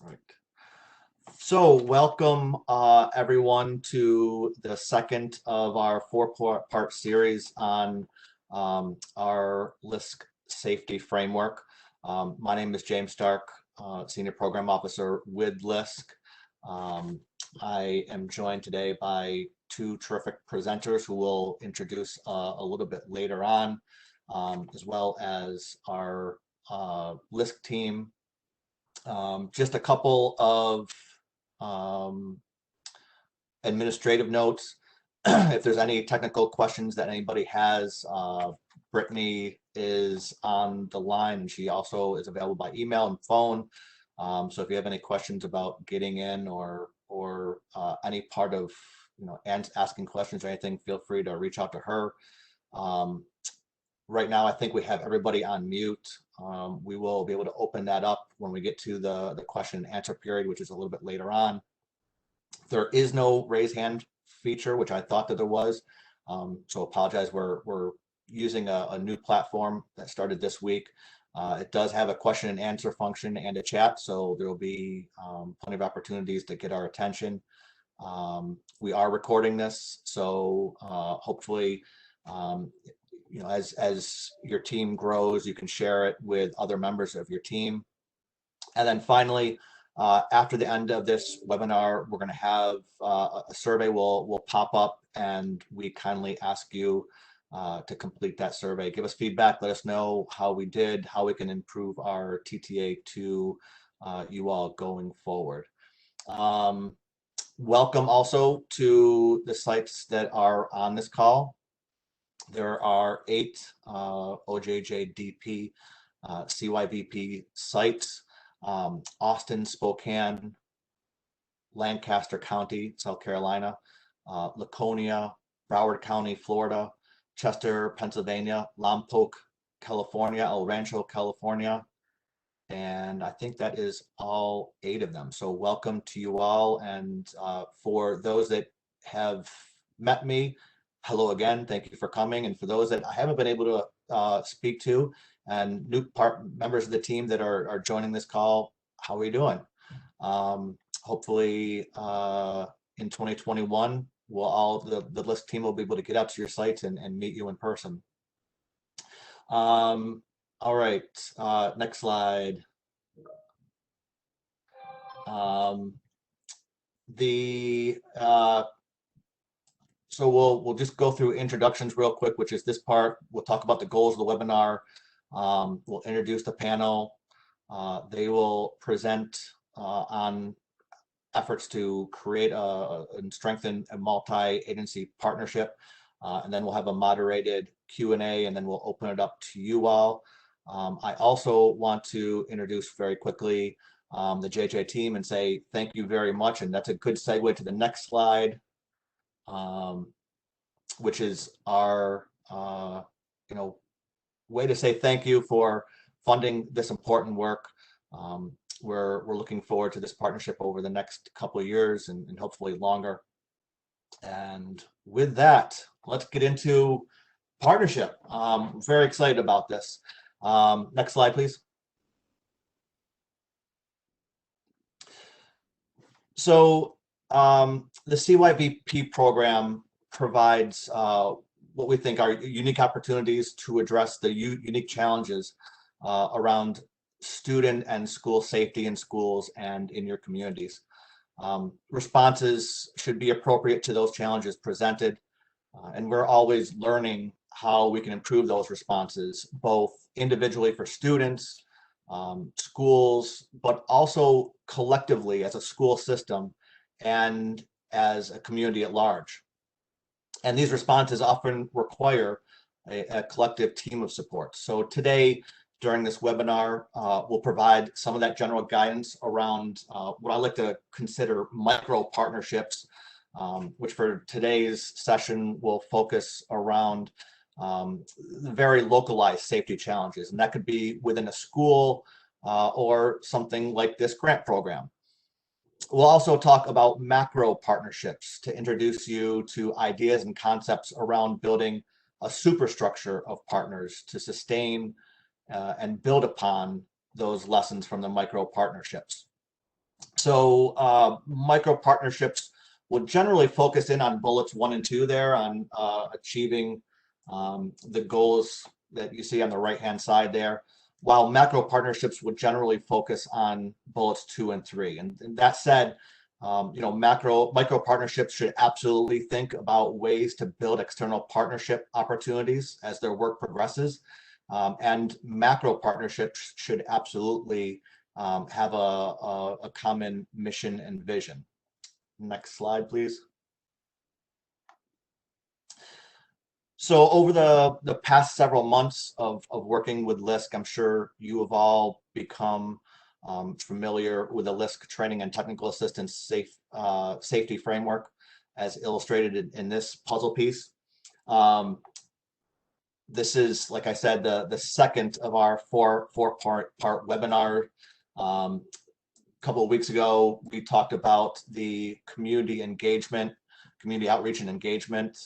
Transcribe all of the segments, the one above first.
Right. So welcome everyone to the second of our four-part series on our LISC safety framework. My name is James Stark, Senior Program Officer with LISC. I am joined today by two terrific presenters who will introduce a little bit later on, as well as our LISC team. Just a couple of administrative notes. If there's any technical questions that anybody has, Brittany is on the line, and she also is available by email and phone. So if you have any questions about getting in or any part of asking questions or anything, feel free to reach out to her. Right now, I think we have everybody on mute. We will be able to open that up when we get to the question and answer period, which is a little bit later on. There is no raise hand feature, which I thought that there was. So apologize, we're using a new platform that started this week. It does have a question and answer function and a chat, so there will be plenty of opportunities to get our attention. We are recording this, so hopefully as your team grows, you can share it with other members of your team. And then finally, after the end of this webinar, we're going to have a survey will pop up, and we kindly ask you to complete that survey. Give us feedback, let us know how we did, how we can improve our TTA to you all going forward. Welcome also to the sites that are on this call. There are 8 OJJDP CYVP sites: Austin, Spokane, Lancaster County, South Carolina, Laconia, Broward County, Florida, Chester, Pennsylvania, Lompoc, California, El Rancho, California, and I think that is all 8 of them. So welcome to you all, and for those that have met me, hello again, thank you for coming. And for those that I haven't been able to speak to, and new members of the team that are joining this call, how are you doing? Hopefully in 2021, the LISC team will be able to get out to your sites and meet you in person. All right, next slide. So we'll just go through introductions real quick, which is this part. We'll talk about the goals of the webinar. We'll introduce the panel. They will present on efforts to create and strengthen a multi-agency partnership. And then we'll have a moderated Q&A, and then we'll open it up to you all. I also want to introduce very quickly the JJ team and say thank you very much. And that's a good segue to the next slide, which is our way to say thank you for funding this important work. We're looking forward to this partnership over the next couple of years and hopefully longer. And with that, let's get into partnership. I'm very excited about this. Next slide, please. So the CYVP program provides what we think are unique opportunities to address the unique challenges around student and school safety in schools and in your communities. Responses should be appropriate to those challenges presented, and we're always learning how we can improve those responses, both individually for students, schools, but also collectively as a school system and as a community at large. And these responses often require a collective team of support. So today, during this webinar, we'll provide some of that general guidance around what I like to consider micro partnerships, which for today's session will focus around very localized safety challenges. And that could be within a school or something like this grant program. We'll also talk about macro partnerships to introduce you to ideas and concepts around building a superstructure of partners to sustain and build upon those lessons from the micro partnerships. So micro partnerships will generally focus in on bullets 1 and 2 there on achieving the goals that you see on the right-hand side there, while macro partnerships would generally focus on bullets 2 and 3. And that said, micro partnerships should absolutely think about ways to build external partnership opportunities as their work progresses. And macro partnerships should absolutely have a common mission and vision. Next slide, please. So over the past several months of working with LISC, I'm sure you have all become familiar with the LISC training and technical assistance safety framework as illustrated in this puzzle piece. This is, like I said, the second of our four-part webinar. A couple of weeks ago, we talked about the community outreach and engagement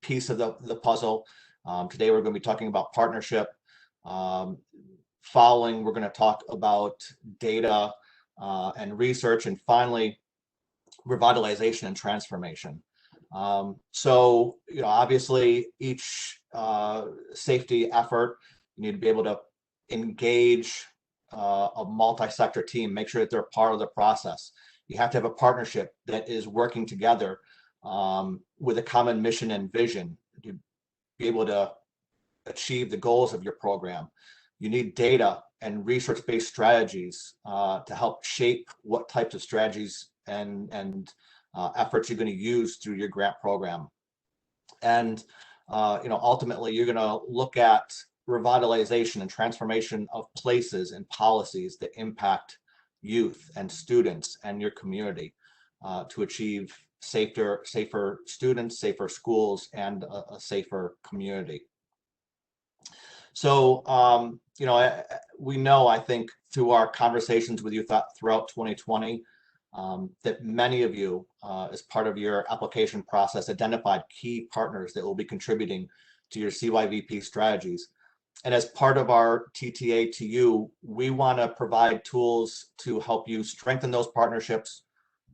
piece of the puzzle. Today, we're going to be talking about partnership. Following, we're going to talk about data and research, and finally, revitalization and transformation. So, obviously, each safety effort, you need to be able to engage a multi-sector team, make sure that they're part of the process. You have to have a partnership that is working together with a common mission and vision to be able to achieve the goals of your program. You need data and research-based strategies to help shape what types of strategies and efforts you're going to use through your grant program. And ultimately, you're going to look at revitalization and transformation of places and policies that impact youth and students and your community to achieve safer students, safer schools, and a safer community. So, we know, I think, through our conversations with you throughout 2020, that many of you, as part of your application process, identified key partners that will be contributing to your CYVP strategies. And as part of our TTA to you, we want to provide tools to help you strengthen those partnerships,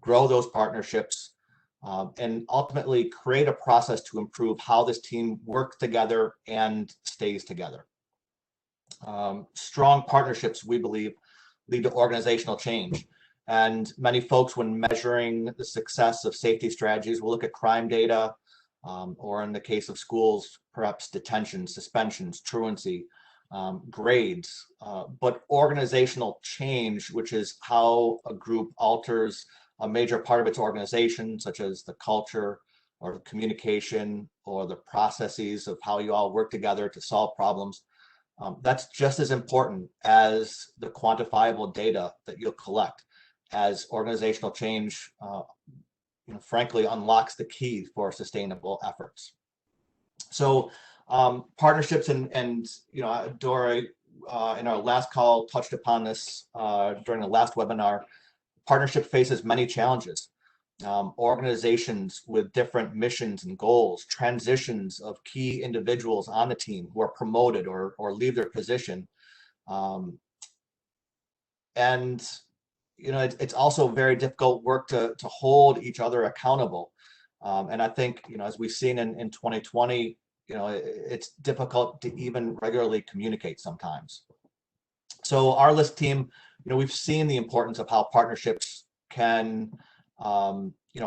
grow those partnerships, and ultimately create a process to improve how this team works together and stays together. Strong partnerships, we believe, lead to organizational change. And many folks, when measuring the success of safety strategies, will look at crime data, or in the case of schools, perhaps detention, suspensions, truancy, grades. But organizational change, which is how a group alters a major part of its organization, such as the culture or the communication or the processes of how you all work together to solve problems, that's just as important as the quantifiable data that you'll collect, as organizational change, frankly, unlocks the key for sustainable efforts. So partnerships and Dora, in our last call, touched upon this during the last webinar. Partnership faces many challenges. Organizations with different missions and goals, transitions of key individuals on the team who are promoted or leave their position. And it's also very difficult work to hold each other accountable. And I think, as we've seen in 2020, it's difficult to even regularly communicate sometimes. So our LISC team, we've seen the importance of how partnerships can,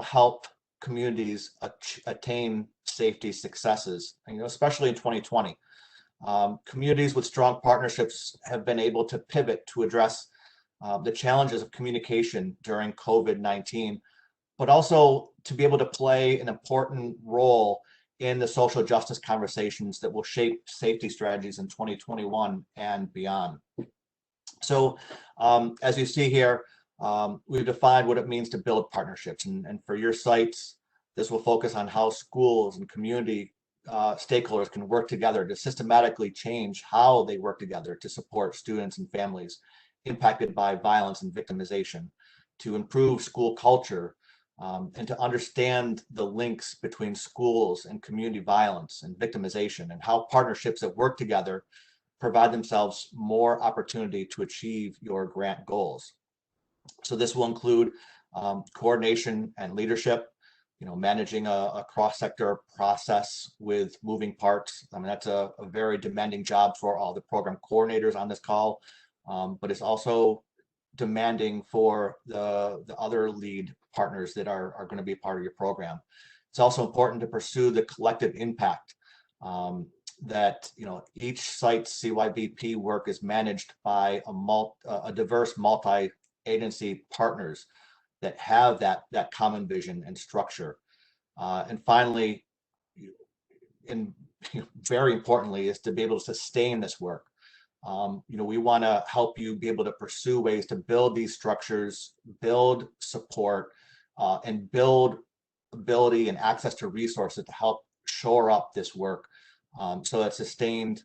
help communities attain safety successes, especially in 2020. Communities with strong partnerships have been able to pivot to address the challenges of communication during COVID-19, but also to be able to play an important role in the social justice conversations that will shape safety strategies in 2021 and beyond. So as you see here, we've defined what it means to build partnerships. And for your sites, this will focus on how schools and community stakeholders can work together to systematically change how they work together to support students and families impacted by violence and victimization, to improve school culture, and to understand the links between schools and community violence and victimization, and how partnerships that work together provide themselves more opportunity to achieve your grant goals. So this will include coordination and leadership, managing a cross-sector process with moving parts. I mean, that's a very demanding job for all the program coordinators on this call, but it's also demanding for the other lead partners that are going to be a part of your program. It's also important to pursue the collective impact that each site's CYVP work is managed by a diverse multi-agency partners that have that common vision and structure. And finally, and very importantly, is to be able to sustain this work. We want to help you be able to pursue ways to build these structures, build support, and build ability and access to resources to help shore up this work, so it's sustained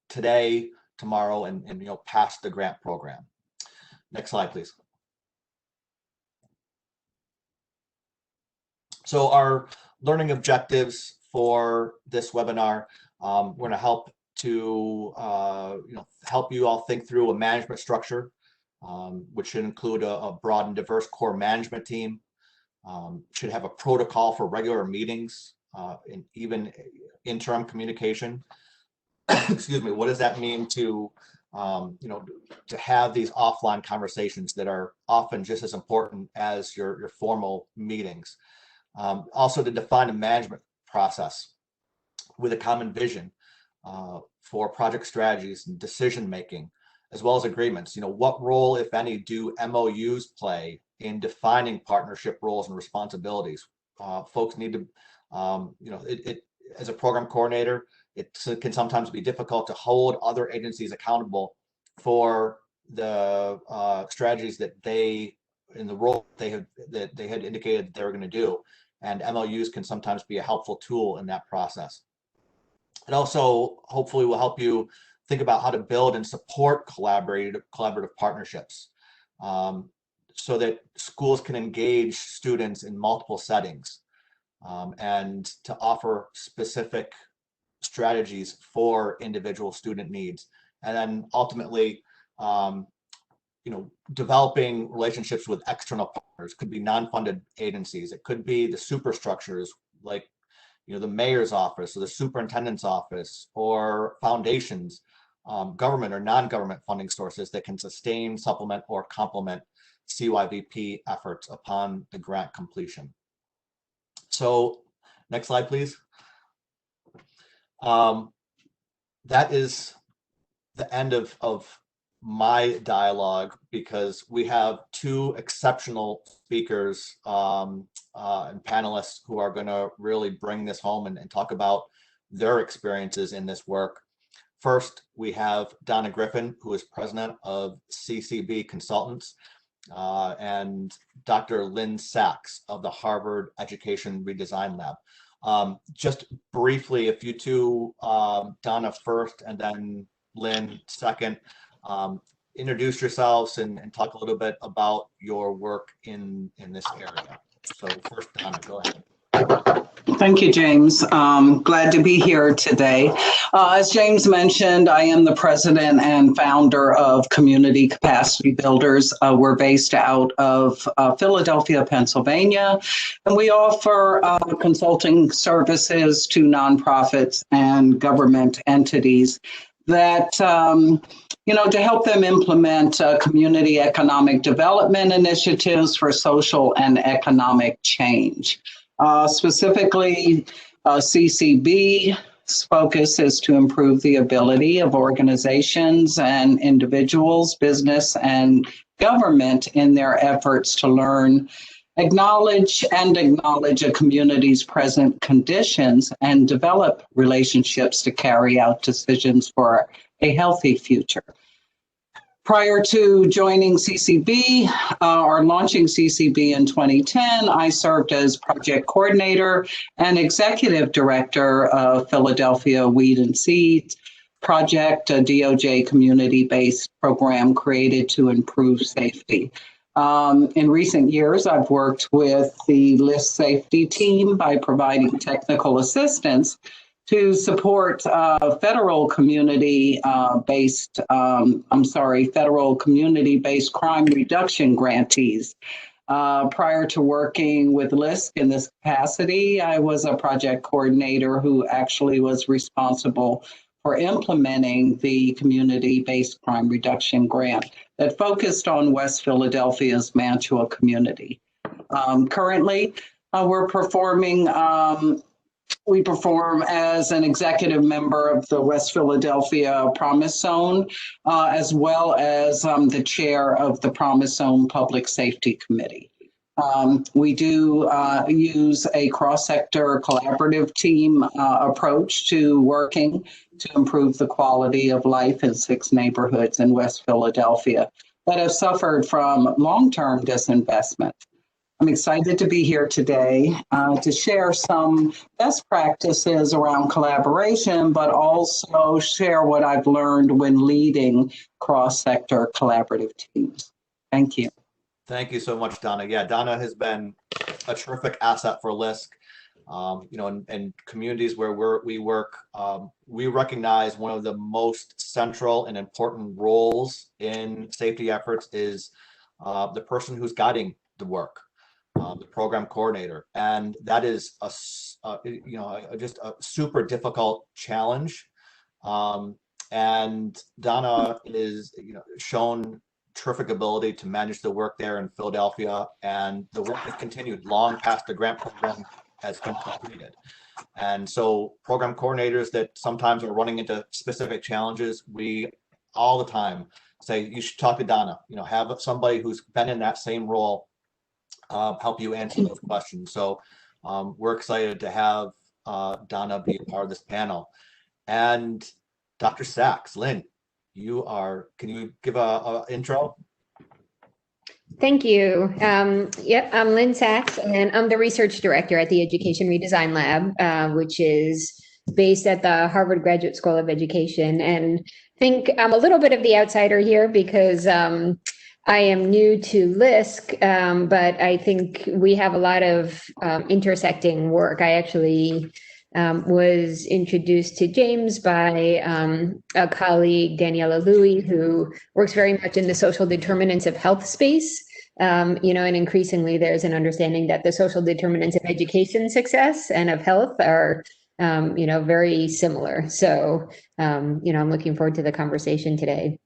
today, tomorrow, and past the grant program. Next slide, please. So our learning objectives for this webinar, we're going to help to help you all think through a management structure, which should include a broad and diverse core management team. Should have a protocol for regular meetings, and even interim communication. Excuse me. What does that mean to to have these offline conversations that are often just as important as your formal meetings? Also to define a management process with a common vision for project strategies and decision making, as well as agreements. What role, if any, do MOUs play in defining partnership roles and responsibilities? Folks need to, as a program coordinator, it can sometimes be difficult to hold other agencies accountable for the strategies that they, in the role they had indicated they were going to do. And MOUs can sometimes be a helpful tool in that process. It also hopefully will help you think about how to build and support collaborative partnerships, so that schools can engage students in multiple settings, and to offer specific strategies for individual student needs. And then ultimately, developing relationships with external partners. Could be non-funded agencies. It could be the superstructures like the mayor's office or the superintendent's office, or foundations, government or non-government funding sources that can sustain, supplement, or complement CYVP efforts upon the grant completion. So next slide, please. That is the end of my dialogue, because we have two exceptional speakers and panelists who are going to really bring this home and talk about their experiences in this work. First, we have Donna Griffin, who is president of CCB Consultants, and Dr. Lynn Sacks of the Harvard Education Redesign Lab. Just briefly, if you two, Donna first and then Lynn second, introduce yourselves and talk a little bit about your work in this area. So first, Donna, go ahead. Thank you, James. Glad to be here today. As James mentioned, I am the president and founder of Community Capacity Builders. We're based out of Philadelphia, Pennsylvania, and we offer consulting services to nonprofits and government entities that to help them implement community economic development initiatives for social and economic change. Specifically, CCB's focus is to improve the ability of organizations and individuals, business and government in their efforts to learn, acknowledge a community's present conditions, and develop relationships to carry out decisions for a healthy future. Prior to joining CCB or launching CCB in 2010, I served as project coordinator and executive director of Philadelphia Weed and Seed Project, a DOJ community-based program created to improve safety. In recent years, I've worked with the LISC safety team by providing technical assistance to support federal community-based crime reduction grantees. Prior to working with LISC in this capacity, I was a project coordinator who actually was responsible for implementing the community-based crime reduction grant that focused on West Philadelphia's Mantua community. Currently, we perform as an executive member of the West Philadelphia Promise Zone, as well as the chair of the Promise Zone Public Safety Committee. We do use a cross-sector collaborative team approach to working to improve the quality of life in 6 neighborhoods in West Philadelphia that have suffered from long-term disinvestment. I'm excited to be here today to share some best practices around collaboration, but also share what I've learned when leading cross-sector collaborative teams. Thank you. Thank you so much, Donna. Yeah, Donna has been a terrific asset for LISC. In communities where we work, we recognize one of the most central and important roles in safety efforts is the person who's guiding the work. The program coordinator, and that is just a super difficult challenge. And Donna is shown terrific ability to manage the work there in Philadelphia, and the work has continued long past the grant program has been completed. And so program coordinators that sometimes are running into specific challenges, we all the time say you should talk to Donna. Have somebody who's been in that same role help you answer those questions. So we're excited to have Donna be a part of this panel. And Dr. Sacks, Lynn, can you give a intro? Thank you. Yep, I'm Lynn Sacks, and I'm the research director at the Education Redesign Lab, which is based at the Harvard Graduate School of Education. And I think I'm a little bit of the outsider here because I am new to LISC, but I think we have a lot of intersecting work. I actually was introduced to James by a colleague, Daniela Louie, who works very much in the social determinants of health space. And increasingly there's an understanding that the social determinants of education success and of health are very similar. So, I'm looking forward to the conversation today.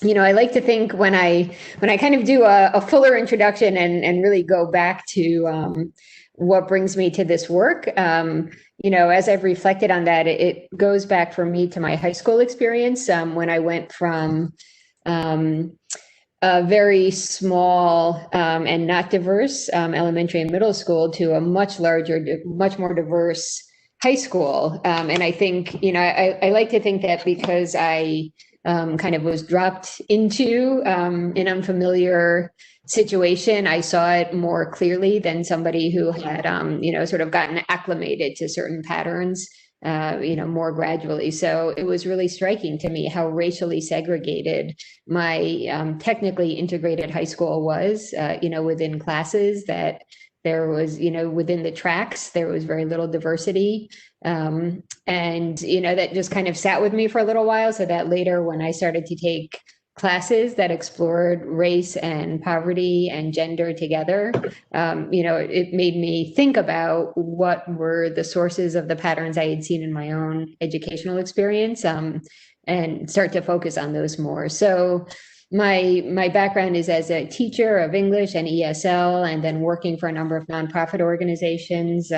I like to think when I kind of do a fuller introduction and really go back to what brings me to this work, as I've reflected on that, it goes back for me to my high school experience when I went from a very small and not diverse elementary and middle school to a much larger, much more diverse high school. And I think, I like to think that because I kind of was dropped into an unfamiliar situation, I saw it more clearly than somebody who had, sort of gotten acclimated to certain patterns, more gradually. So it was really striking to me how racially segregated my technically integrated high school was, within classes, that there was, within the tracks, there was very little diversity. And, that just kind of sat with me for a little while, so that later when I started to take classes that explored race and poverty and gender together, it made me think about what were the sources of the patterns I had seen in my own educational experience, and start to focus on those more. So my background is as a teacher of English and ESL, and then working for a number of nonprofit organizations,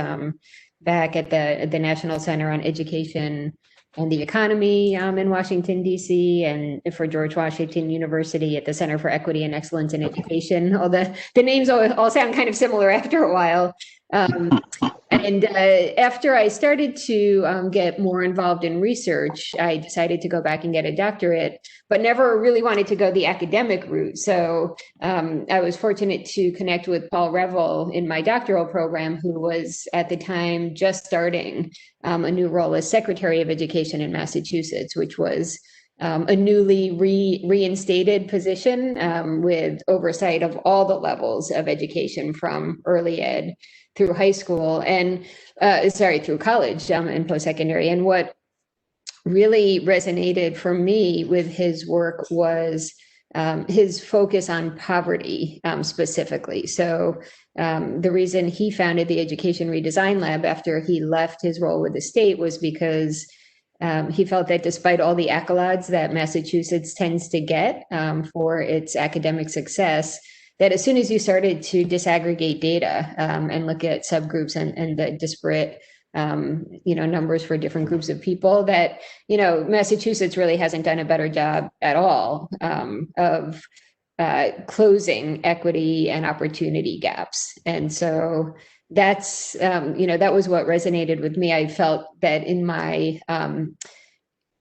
back at the National Center on Education and the Economy in Washington, D.C., and for George Washington University at the Center for Equity and Excellence in Education. All the names all sound kind of similar after a while. And after I started to get more involved in research, I decided to go back and get a doctorate, but never really wanted to go the academic route. So I was fortunate to connect with Paul Revel in my doctoral program, who was at the time just starting a new role as Secretary of Education in Massachusetts, which was a newly reinstated position with oversight of all the levels of education from early ed through high school and through college and post-secondary. And what really resonated for me with his work was his focus on poverty specifically. So the reason he founded the Education Redesign Lab after he left his role with the state was because he felt that despite all the accolades that Massachusetts tends to get for its academic success, that as soon as you started to disaggregate data and look at subgroups and the disparate numbers for different groups of people, that, Massachusetts really hasn't done a better job at all of closing equity and opportunity gaps. And so that's, that was what resonated with me. I felt that in my,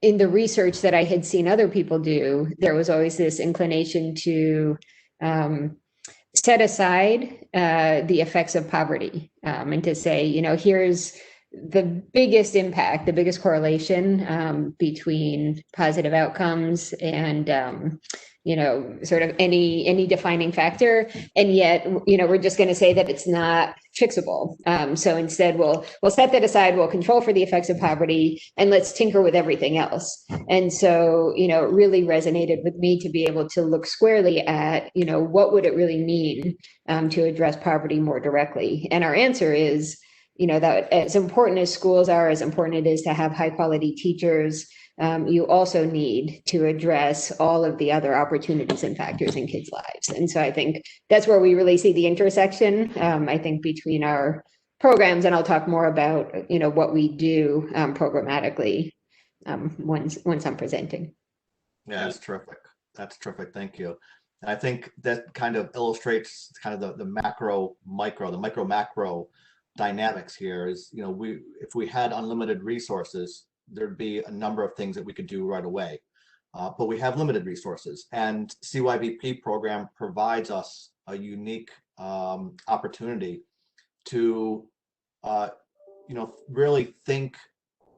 in the research that I had seen other people do, there was always this inclination to set aside the effects of poverty and to say, here's the biggest impact, the biggest correlation between positive outcomes and, sort of any defining factor. And yet, we're just going to say that it's not fixable. So instead, we'll set that aside, we'll control for the effects of poverty, and let's tinker with everything else. And so, it really resonated with me to be able to look squarely at, what would it really mean to address poverty more directly? And our answer is, that as important as schools are, as important it is to have high quality teachers, you also need to address all of the other opportunities and factors in kids' lives. And so I think that's where we really see the intersection, I think, between our programs. And I'll talk more about, what we do programmatically once I'm presenting. Yeah, that's terrific. That's terrific. Thank you. And I think that kind of illustrates kind of the macro macro dynamics here is, if we had unlimited resources, there'd be a number of things that we could do right away. But we have limited resources, and CYVP program provides us a unique opportunity to, really think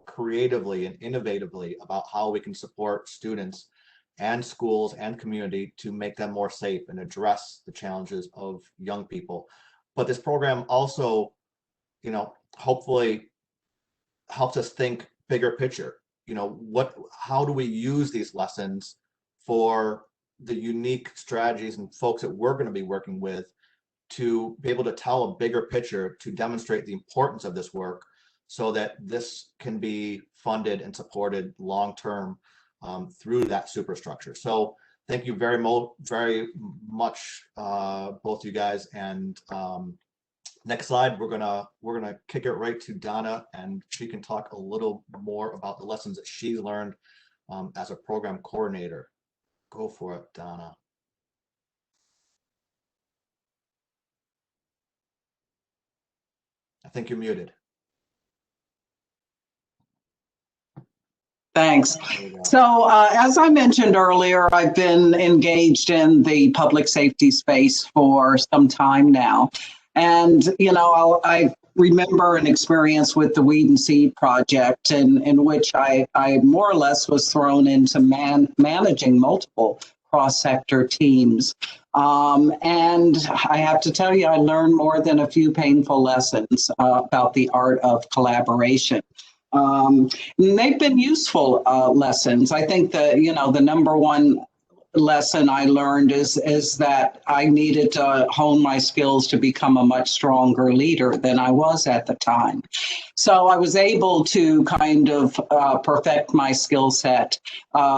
creatively and innovatively about how we can support students and schools and community to make them more safe and address the challenges of young people. But this program also, hopefully helps us think bigger picture. How do we use these lessons for the unique strategies and folks that we're going to be working with to be able to tell a bigger picture, to demonstrate the importance of this work so that this can be funded and supported long-term through that superstructure. So thank you very much, both you guys. And next slide, we're gonna kick it right to Donna, and she can talk a little more about the lessons that she's learned as a program coordinator. Go for it, Donna. I think you're muted. Thanks. So as I mentioned earlier, I've been engaged in the public safety space for some time now. And, I remember an experience with the Weed and Seed Project in which I more or less was thrown into managing multiple cross-sector teams. And I have to tell you, I learned more than a few painful lessons about the art of collaboration. And they've been useful lessons. I think the number one lesson I learned is that I needed to hone my skills to become a much stronger leader than I was at the time. So I was able to kind of perfect my skill set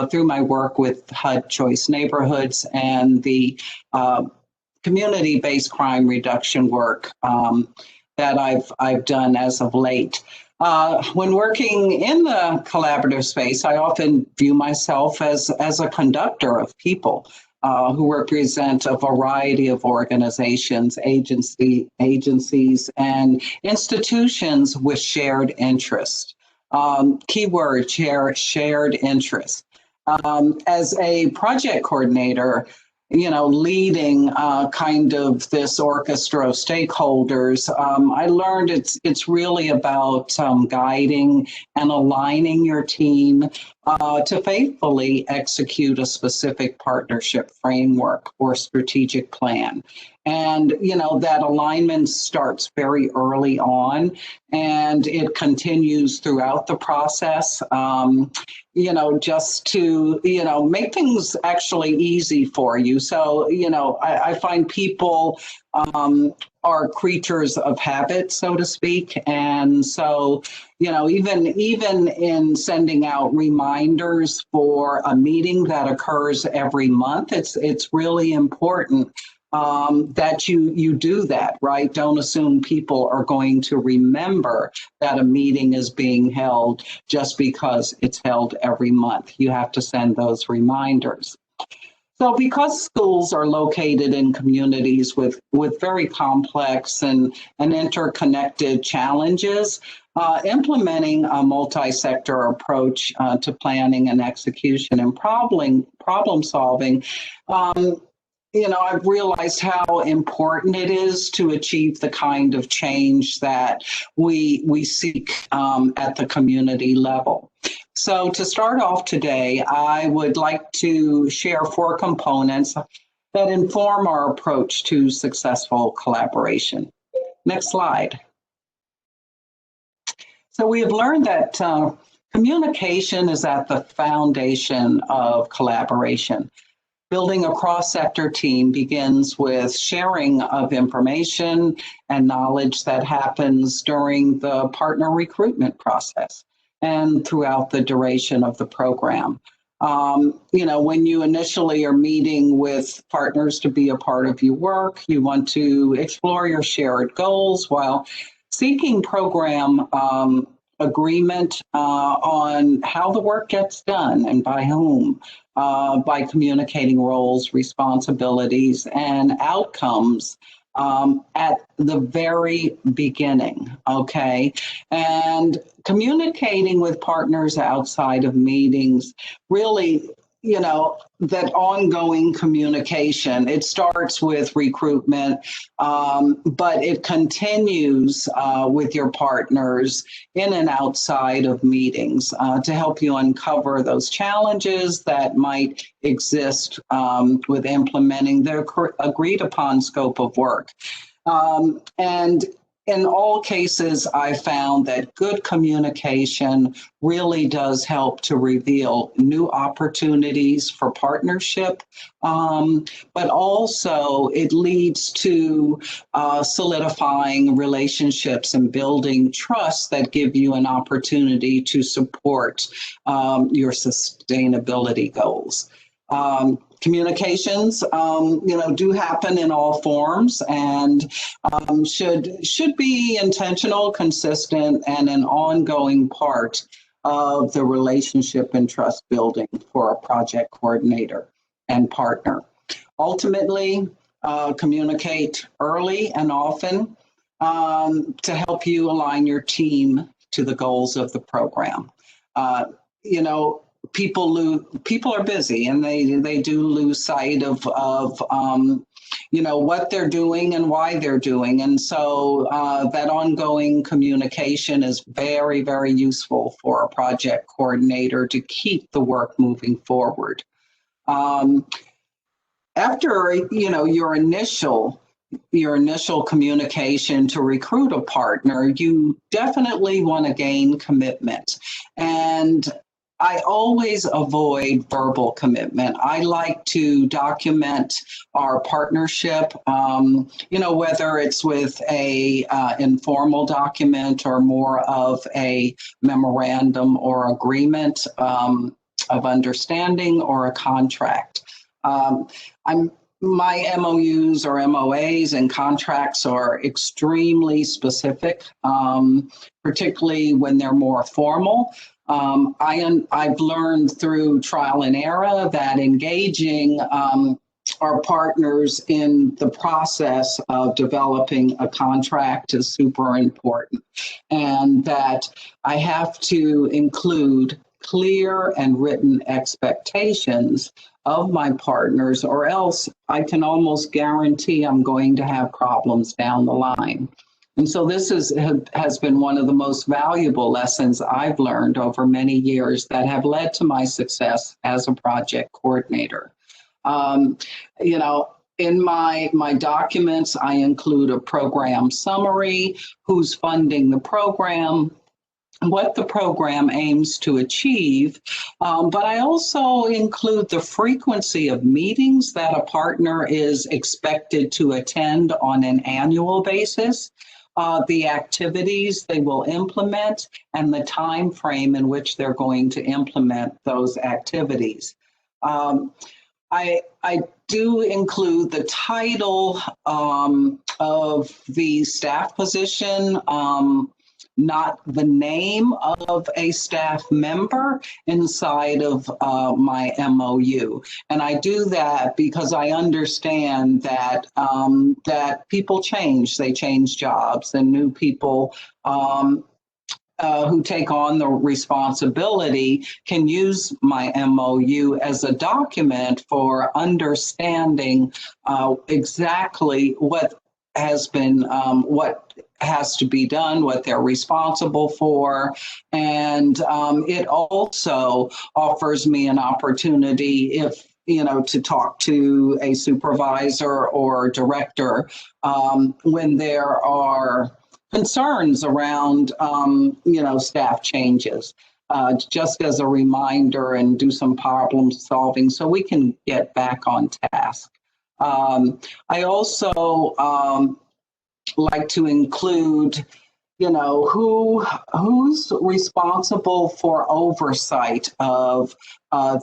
through my work with HUD Choice Neighborhoods and the community-based crime reduction work that I've done as of late. When working in the collaborative space, I often view myself as a conductor of people who represent a variety of organizations, agencies, and institutions with shared interest. Keyword, shared interest. As a project coordinator, leading kind of this orchestra of stakeholders, I learned it's really about guiding and aligning your team to faithfully execute a specific partnership framework or strategic plan. And, that alignment starts very early on and it continues throughout the process, just to, make things actually easy for you. So, I find people are creatures of habit, so to speak. And so, even in sending out reminders for a meeting that occurs every month, it's really important that you do that, right? Don't assume people are going to remember that a meeting is being held just because it's held every month. You have to send those reminders. So because schools are located in communities with very complex and interconnected challenges, implementing a multi-sector approach to planning and execution and problem solving, I've realized how important it is to achieve the kind of change that we seek at the community level. So to start off today, I would like to share 4 components that inform our approach to successful collaboration. Next slide. So we have learned that communication is at the foundation of collaboration. Building a cross-sector team begins with sharing of information and knowledge that happens during the partner recruitment process and throughout the duration of the program. When you initially are meeting with partners to be a part of your work, you want to explore your shared goals while seeking program agreement on how the work gets done and by whom. By communicating roles, responsibilities, and outcomes at the very beginning, okay? And communicating with partners outside of meetings really, that ongoing communication, it starts with recruitment, but it continues with your partners in and outside of meetings to help you uncover those challenges that might exist with implementing the agreed upon scope of work. And in all cases, I found that good communication really does help to reveal new opportunities for partnership, but also it leads to solidifying relationships and building trust that give you an opportunity to support your sustainability goals. Communications, do happen in all forms and should be intentional, consistent, and an ongoing part of the relationship and trust building for a project coordinator and partner. Ultimately, communicate early and often to help you align your team to the goals of the program. People are busy and they do lose sight of what they're doing and why they're doing. And so that ongoing communication is very, very useful for a project coordinator to keep the work moving forward. After, your initial communication to recruit a partner, you definitely want to gain commitment. And I always avoid verbal commitment. I like to document our partnership, whether it's with a informal document or more of a memorandum or agreement of understanding or a contract. My MOUs or MOAs and contracts are extremely specific, particularly when they're more formal. I've learned through trial and error that engaging our partners in the process of developing a contract is super important, and that I have to include clear and written expectations of my partners, or else I can almost guarantee I'm going to have problems down the line. And so this has been one of the most valuable lessons I've learned over many years that have led to my success as a project coordinator. You know, in my documents, I include a program summary, who's funding the program, what the program aims to achieve, but I also include the frequency of meetings that a partner is expected to attend on an annual basis, the activities they will implement, and the time frame in which they're going to implement those activities. I do include the title of the staff position, not the name of a staff member inside of my MOU. And I do that because I understand that that people change, they change jobs, and new people who take on the responsibility can use my MOU as a document for understanding exactly what has been, what has to be done, what they're responsible for. And it also offers me an opportunity, if you know, to talk to a supervisor or director when there are concerns around, you know, staff changes, just as a reminder, and do some problem solving so we can get back on task. I also like to include, you know, who's responsible for oversight of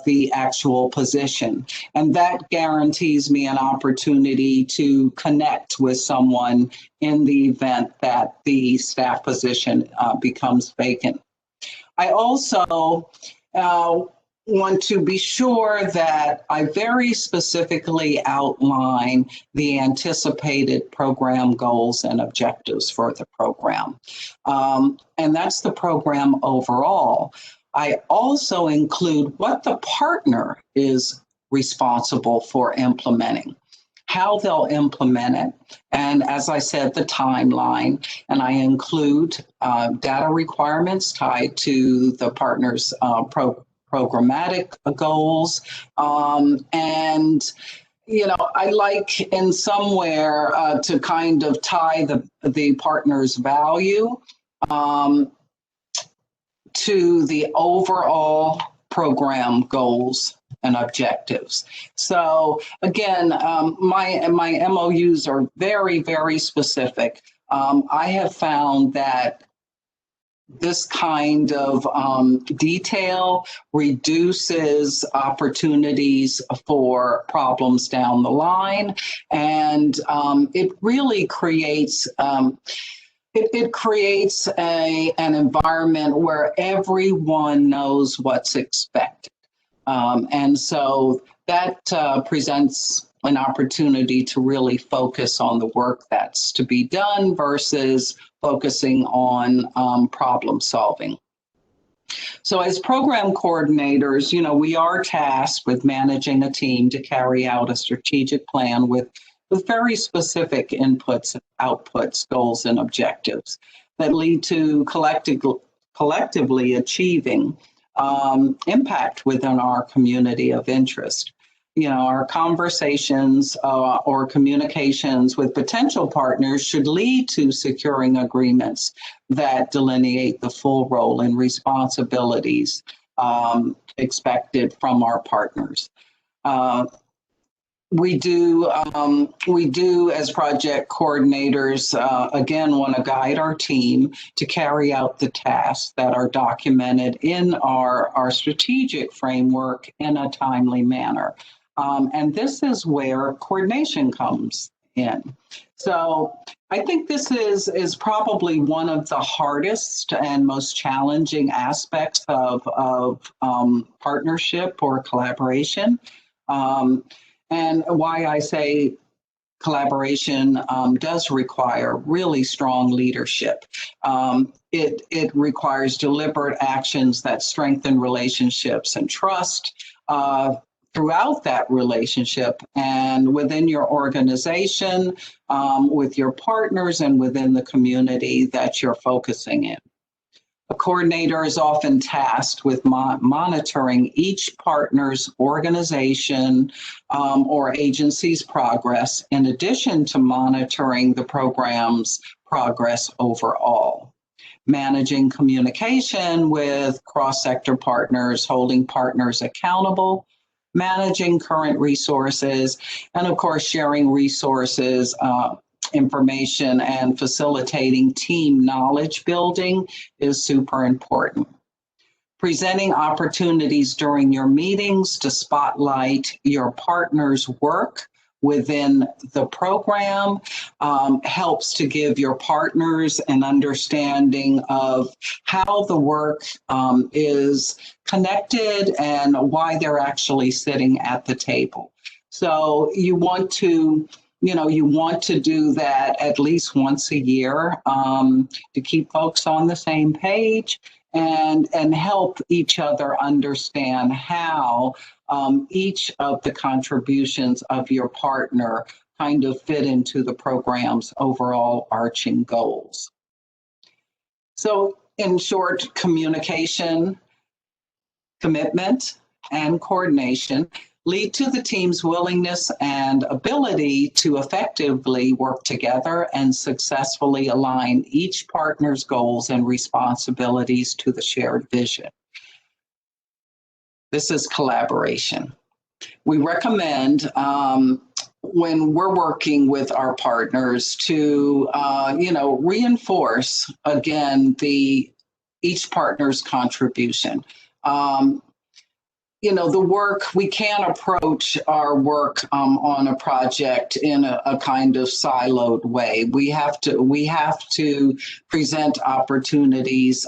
the actual position. And that guarantees me an opportunity to connect with someone in the event that the staff position becomes vacant. I also want to be sure that I very specifically outline the anticipated program goals and objectives for the program. And that's the program overall. I also include what the partner is responsible for implementing, how they'll implement it, and as I said, the timeline. And I include data requirements tied to the partner's programmatic goals. And, you know, I like in somewhere to kind of tie the partner's value to the overall program goals and objectives. So again, my MOUs are very, very specific. I have found that this kind of detail reduces opportunities for problems down the line, and it really creates it creates an environment where everyone knows what's expected, and so that presents an opportunity to really focus on the work that's to be done versus focusing on problem solving. So as program coordinators, you know, we are tasked with managing a team to carry out a strategic plan with very specific inputs, outputs, goals, and objectives that lead to collectively achieving impact within our community of interest. You know, our conversations or communications with potential partners should lead to securing agreements that delineate the full role and responsibilities expected from our partners. We do, as project coordinators, again, want to guide our team to carry out the tasks that are documented in our strategic framework in a timely manner. And this is where coordination comes in. So I think this is probably one of the hardest and most challenging aspects of partnership or collaboration. And why I say collaboration does require really strong leadership. It requires deliberate actions that strengthen relationships and trust, throughout that relationship and within your organization, with your partners, and within the community that you're focusing in. A coordinator is often tasked with monitoring each partner's organization or agency's progress, in addition to monitoring the program's progress overall. Managing communication with cross-sector partners, holding partners accountable, managing current resources, and of course, sharing resources, information, and facilitating team knowledge building is super important. Presenting opportunities during your meetings to spotlight your partner's work within the program helps to give your partners an understanding of how the work is connected and why they're actually sitting at the table. So you want to do that at least once a year to keep folks on the same page and help each other understand how each of the contributions of your partner kind of fit into the program's overall arching goals. So in short, communication, commitment, and coordination lead to the team's willingness and ability to effectively work together and successfully align each partner's goals and responsibilities to the shared vision. This is collaboration. We recommend when we're working with our partners to, reinforce again each partner's contribution. The work, we can't approach our work on a project in a kind of siloed way. We have to present opportunities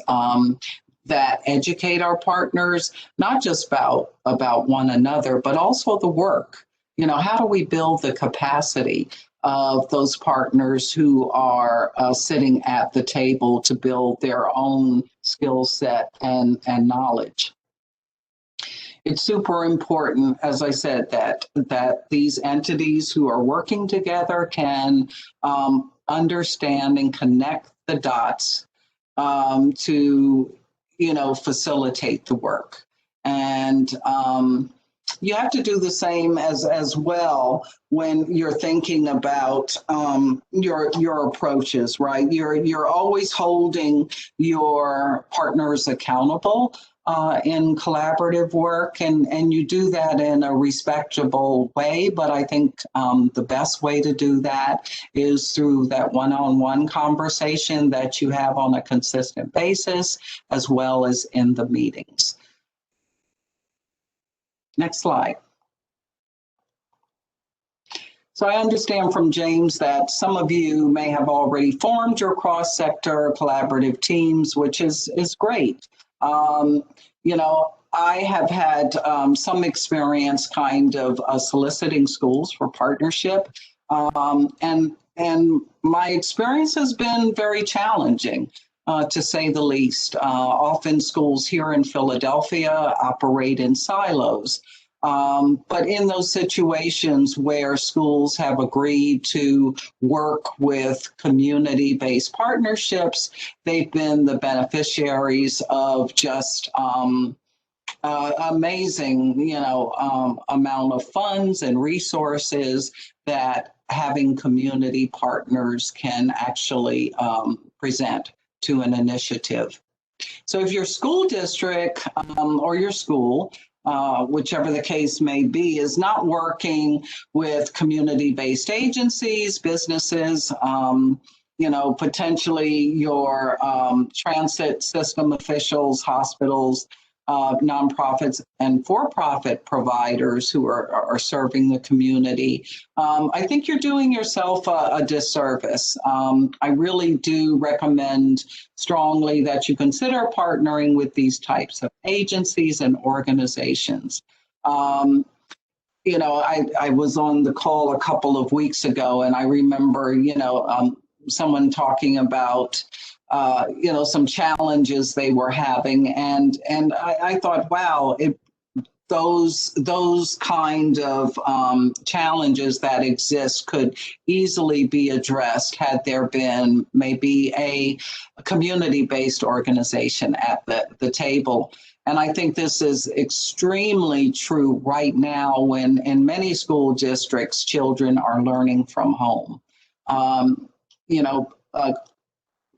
that educate our partners, not just about one another, but also the work. How do we build the capacity of those partners who are sitting at the table to build their own skill set and knowledge? It's super important, as I said, that these entities who are working together can understand and connect the dots to facilitate the work. And you have to do the same as well when you're thinking about your approaches, right? You're always holding your partners accountable in collaborative work, and you do that in a respectable way. But I think the best way to do that is through that one-on-one conversation that you have on a consistent basis, as well as in the meetings. Next slide. So I understand from James that some of you may have already formed your cross-sector collaborative teams, which is great. I have had some experience kind of soliciting schools for partnership, and my experience has been very challenging, to say the least. Often schools here in Philadelphia operate in silos. But in those situations where schools have agreed to work with community-based partnerships, they've been the beneficiaries of just amazing, amount of funds and resources that having community partners can actually present to an initiative. So if your school district or your school, whichever the case may be, is not working with community-based agencies, businesses, potentially your transit system officials, hospitals, nonprofits, and for-profit providers who are serving the community, I think you're doing yourself a disservice. I really do recommend strongly that you consider partnering with these types of agencies and organizations. I was on the call a couple of weeks ago, and I remember, someone talking about some challenges they were having, and I thought, wow, those kind of challenges that exist could easily be addressed had there been maybe a community-based organization at the table. And I think this is extremely true right now when in many school districts, children are learning from home.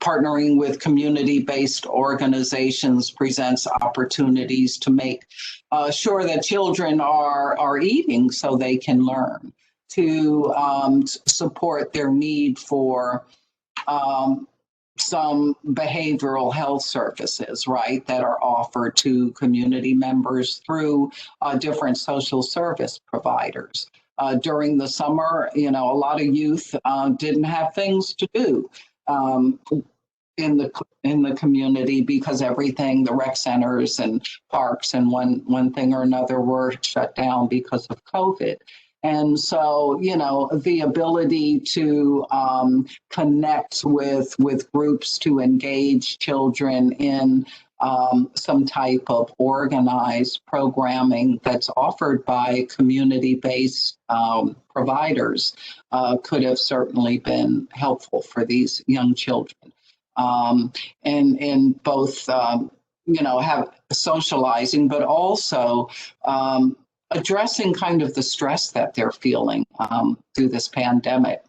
Partnering with community-based organizations presents opportunities to make sure that children are eating so they can learn, to support their need for some behavioral health services, right, that are offered to community members through different social service providers. During the summer, a lot of youth didn't have things to do in the community because everything, the rec centers and parks and one thing or another were shut down because of COVID. And so, the ability to connect with groups to engage children in some type of organized programming that's offered by community-based providers could have certainly been helpful for these young children. And both, have socializing, but also addressing kind of the stress that they're feeling through this pandemic.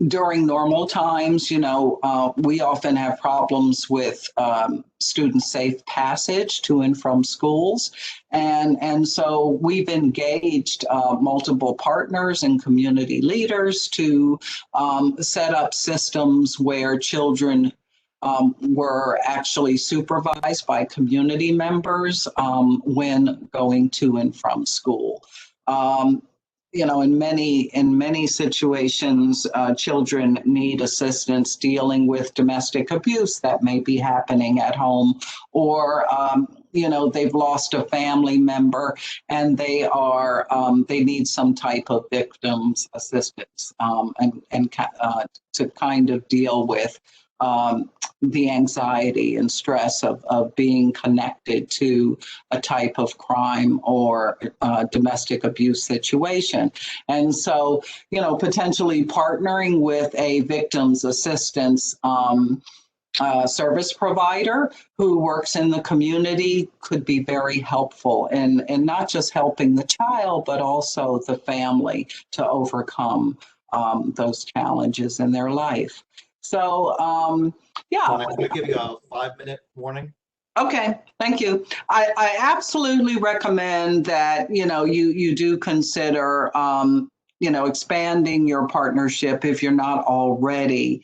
During normal times, we often have problems with student safe passage to and from schools. And so we've engaged multiple partners and community leaders to set up systems where children were actually supervised by community members when going to and from school. In many situations, children need assistance dealing with domestic abuse that may be happening at home, or they've lost a family member and they need some type of victims assistance and to kind of deal with the anxiety and stress of being connected to a type of crime or domestic abuse situation. And so, potentially partnering with a victims assistance service provider who works in the community could be very helpful in not just helping the child, but also the family to overcome those challenges in their life. So, I'm going to give you a 5-minute warning. Okay, thank you. I absolutely recommend that, you do consider, expanding your partnership if you're not already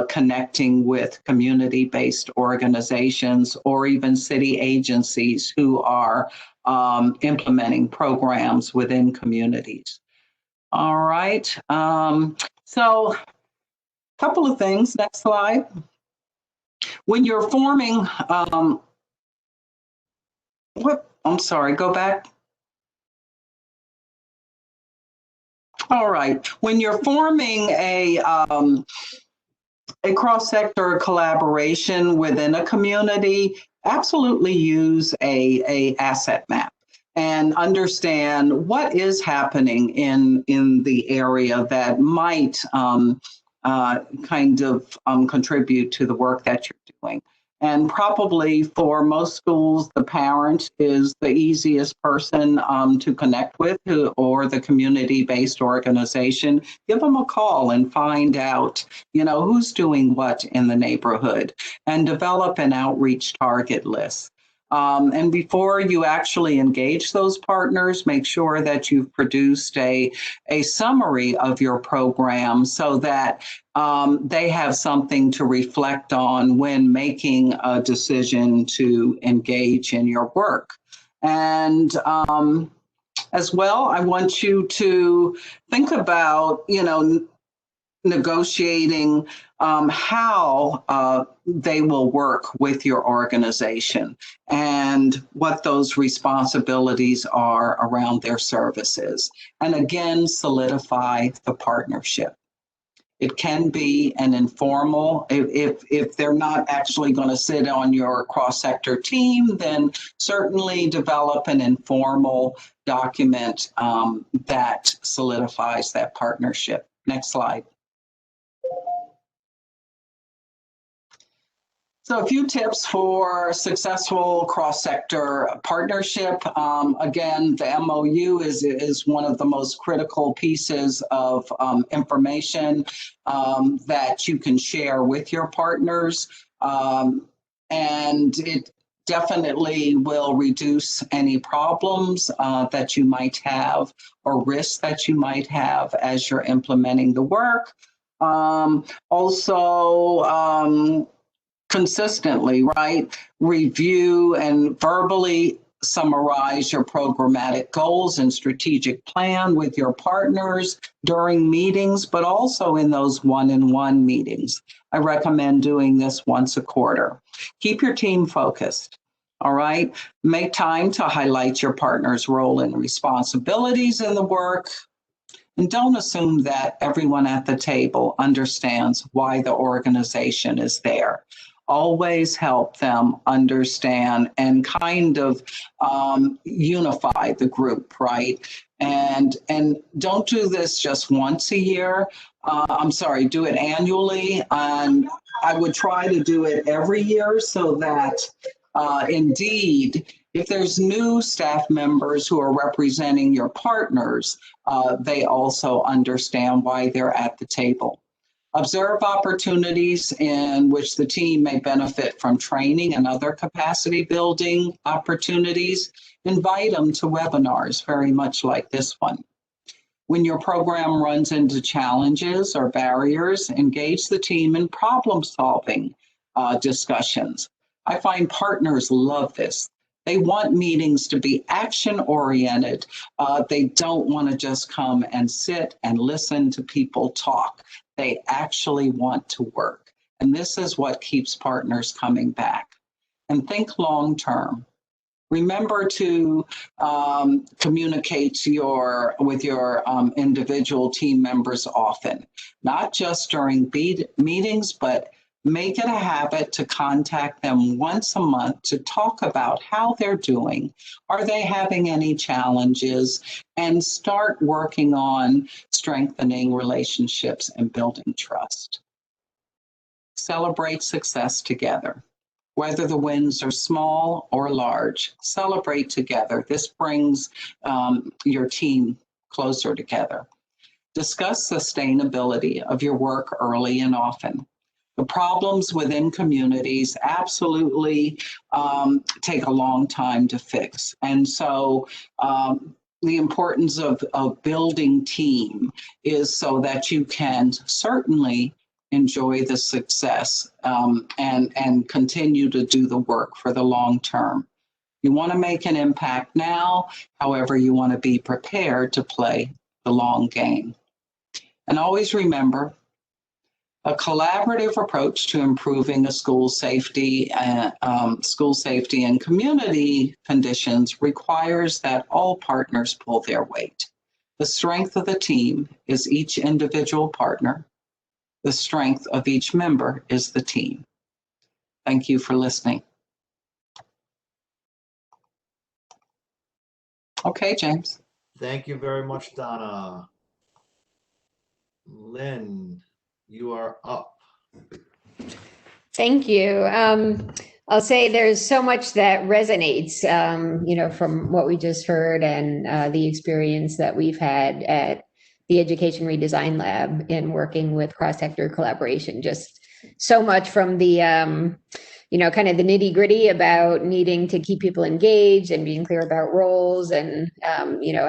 connecting with community-based organizations or even city agencies who are implementing programs within communities. All right. So, couple of things. Next slide. When you're forming, go back. All right. When you're forming a cross-sector collaboration within a community, absolutely use a asset map and understand what is happening in the area that might contribute to the work that you're doing. And probably for most schools, the parent is the easiest person to connect with, or the community-based organization. Give them a call and find out, who's doing what in the neighborhood, and develop an outreach target list. And before you actually engage those partners, make sure that you've produced a summary of your program so that they have something to reflect on when making a decision to engage in your work. And as well, I want you to think about, negotiating how they will work with your organization and what those responsibilities are around their services. And again, solidify the partnership. It can be an informal, if they're not actually going to sit on your cross-sector team, then certainly develop an informal document that solidifies that partnership. Next slide. So a few tips for successful cross-sector partnership. Again, the MOU is one of the most critical pieces of information that you can share with your partners. And it definitely will reduce any problems that you might have or risks that you might have as you're implementing the work. Consistently, right? Review and verbally summarize your programmatic goals and strategic plan with your partners during meetings, but also in those one-on-one meetings. I recommend doing this once a quarter. Keep your team focused. All right. Make time to highlight your partner's role and responsibilities in the work. And don't assume that everyone at the table understands why the organization is there. Always help them understand and kind of unify the group, right? And don't do this just once a year. Do it annually. And I would try to do it every year so that indeed, if there's new staff members who are representing your partners, they also understand why they're at the table. Observe opportunities in which the team may benefit from training and other capacity building opportunities. Invite them to webinars, very much like this one. When your program runs into challenges or barriers, engage the team in problem-solving discussions. I find partners love this. They want meetings to be action-oriented. They don't want to just come and sit and listen to people talk. They actually want to work. And this is what keeps partners coming back. And think long-term. Remember to communicate with your individual team members often, not just during meetings, but make it a habit to contact them once a month to talk about how they're doing. Are they having any challenges? And start working on strengthening relationships and building trust. Celebrate success together. Whether the wins are small or large, celebrate together. This brings your team closer together. Discuss sustainability of your work early and often. The problems within communities absolutely take a long time to fix. And so the importance of building team is so that you can certainly enjoy the success and continue to do the work for the long term. You want to make an impact now, however, you want to be prepared to play the long game. And always remember, a collaborative approach to improving a school safety and community conditions requires that all partners pull their weight. The strength of the team is each individual partner. The strength of each member is the team. Thank you for listening. Okay, James. Thank you very much, Donna. Lynn, you are up. Thank you. I'll say there's so much that resonates, from what we just heard and the experience that we've had at the Education Redesign Lab in working with cross-sector collaboration. Just so much from the, kind of the nitty gritty about needing to keep people engaged and being clear about roles and,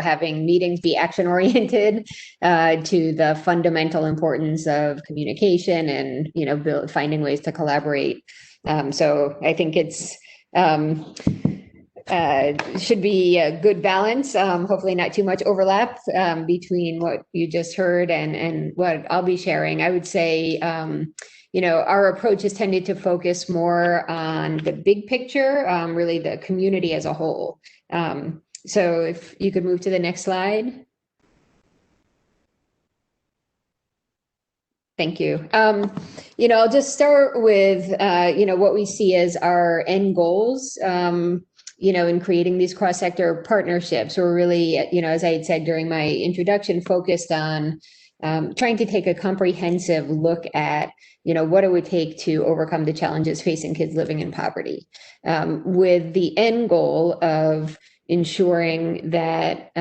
having meetings be action oriented to the fundamental importance of communication and, finding ways to collaborate. So I think it's should be a good balance, hopefully not too much overlap between what you just heard and what I'll be sharing. I would say, our approach has tended to focus more on the big picture, really the community as a whole. So if you could move to the next slide. Thank you. I'll just start with, what we see as our end goals, in creating these cross-sector partnerships. We're really, as I had said during my introduction, focused on trying to take a comprehensive look at, what it would take to overcome the challenges facing kids living in poverty, with the end goal of ensuring that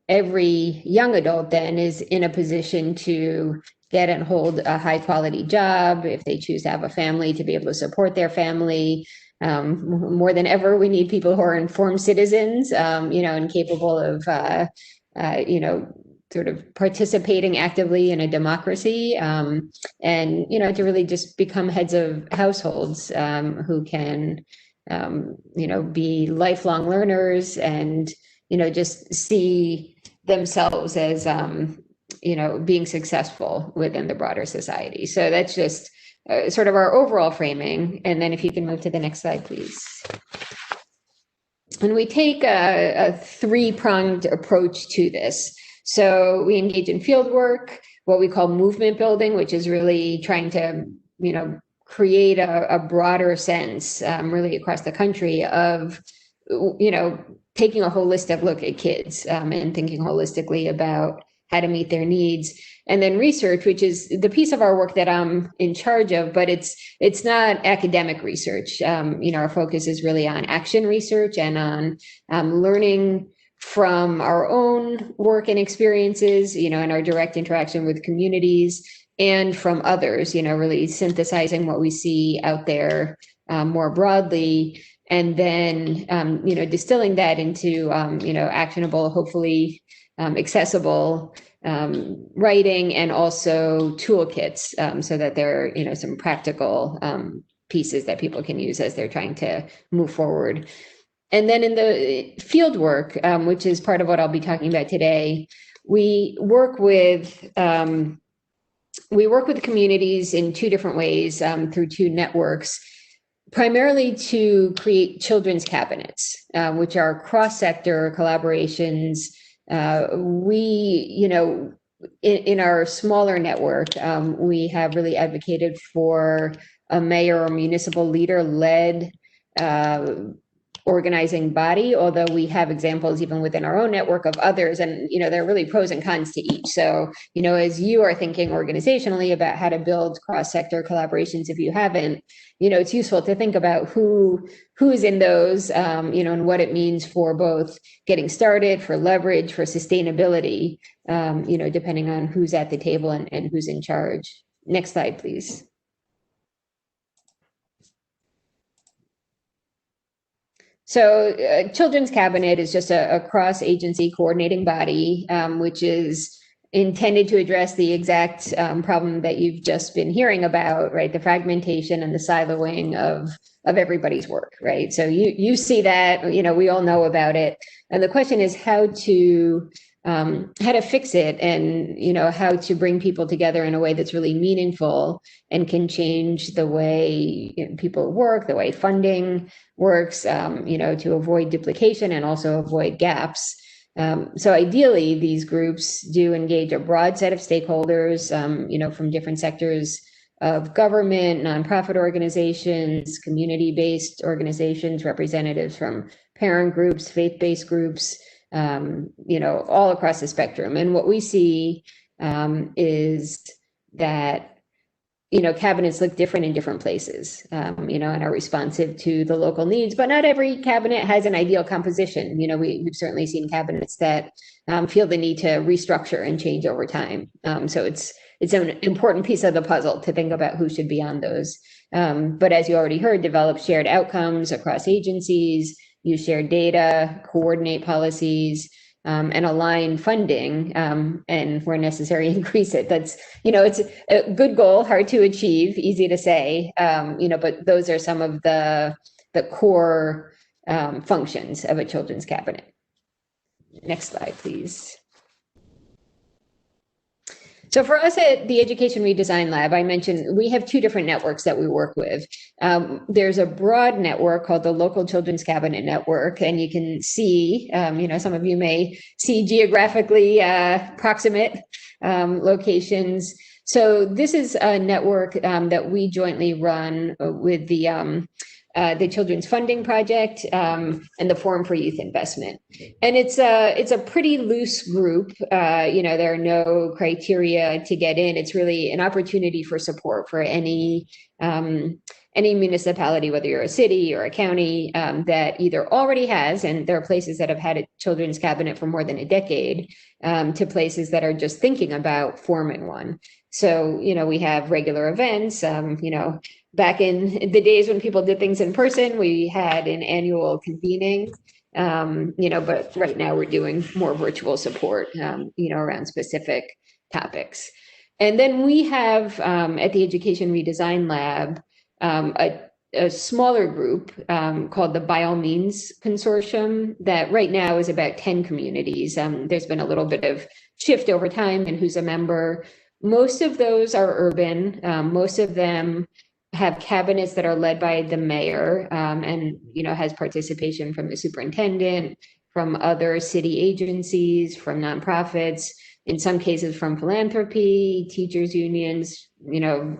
every young adult then is in a position to get and hold a high quality job, if they choose to have a family, to be able to support their family. More than ever, we need people who are informed citizens, and capable of, sort of participating actively in a democracy, and, to really just become heads of households who can, be lifelong learners and, just see themselves as, being successful within the broader society. So that's just sort of our overall framing. And then if you can move to the next slide, please. And we take a three-pronged approach to this. So we engage in field work, what we call movement building, which is really trying to, create a broader sense, really across the country of, taking a holistic look at kids and thinking holistically about how to meet their needs. And then research, which is the piece of our work that I'm in charge of, but it's not academic research. Our focus is really on action research and on learning from our own work and experiences, in our direct interaction with communities, and from others, really synthesizing what we see out there more broadly, and then, distilling that into, actionable, hopefully accessible writing, and also toolkits, so that there are, some practical pieces that people can use as they're trying to move forward. And then in the field work, which is part of what I'll be talking about today, we work with communities in two different ways, through two networks, primarily to create children's cabinets, which are cross-sector collaborations. In our smaller network, we have really advocated for a mayor or municipal leader-led organizing body, although we have examples even within our own network of others, and there are really pros and cons to each. So as you are thinking organizationally about how to build cross-sector collaborations, if you haven't, it's useful to think about who is in those, and what it means for both getting started, for leverage, for sustainability, depending on who's at the table and who's in charge. Next slide, please. So Children's Cabinet is just a cross-agency coordinating body, which is intended to address the exact problem that you've just been hearing about, right? The fragmentation and the siloing of everybody's work, right? So you see that, we all know about it. And the question is how to fix it, and how to bring people together in a way that's really meaningful and can change the way people work, the way funding works, to avoid duplication and also avoid gaps. So ideally, these groups do engage a broad set of stakeholders, from different sectors of government, nonprofit organizations, community-based organizations, representatives from parent groups, faith-based groups, all across the spectrum. And what we see is that, cabinets look different in different places, and are responsive to the local needs, but not every cabinet has an ideal composition. We've certainly seen cabinets that feel the need to restructure and change over time. So it's an important piece of the puzzle to think about who should be on those. But as you already heard, develop shared outcomes across agencies, use shared data, coordinate policies, and align funding, and where necessary, increase it. That's, it's a good goal, hard to achieve, easy to say, but those are some of the core functions of a children's cabinet. Next slide, please. So for us at the Education Redesign Lab, I mentioned we have two different networks that we work with. There's a broad network called the Local Children's Cabinet Network, and you can see, some of you may see geographically proximate locations. So this is a network that we jointly run with the Children's Funding Project and the Forum for Youth Investment. And it's a pretty loose group. There are no criteria to get in. It's really an opportunity for support for any municipality, whether you're a city or a county, that either already has, and there are places that have had a children's cabinet for more than a decade, to places that are just thinking about forming one. So, we have regular events, back in the days when people did things in person, we had an annual convening, but right now we're doing more virtual support, around specific topics. And then we have at the Education Redesign Lab, a smaller group called the By All Means Consortium that right now is about 10 communities. There's been a little bit of shift over time in who's a member. Most of those are urban. Most of them have cabinets that are led by the mayor and, has participation from the superintendent, from other city agencies, from nonprofits, in some cases from philanthropy, teachers unions,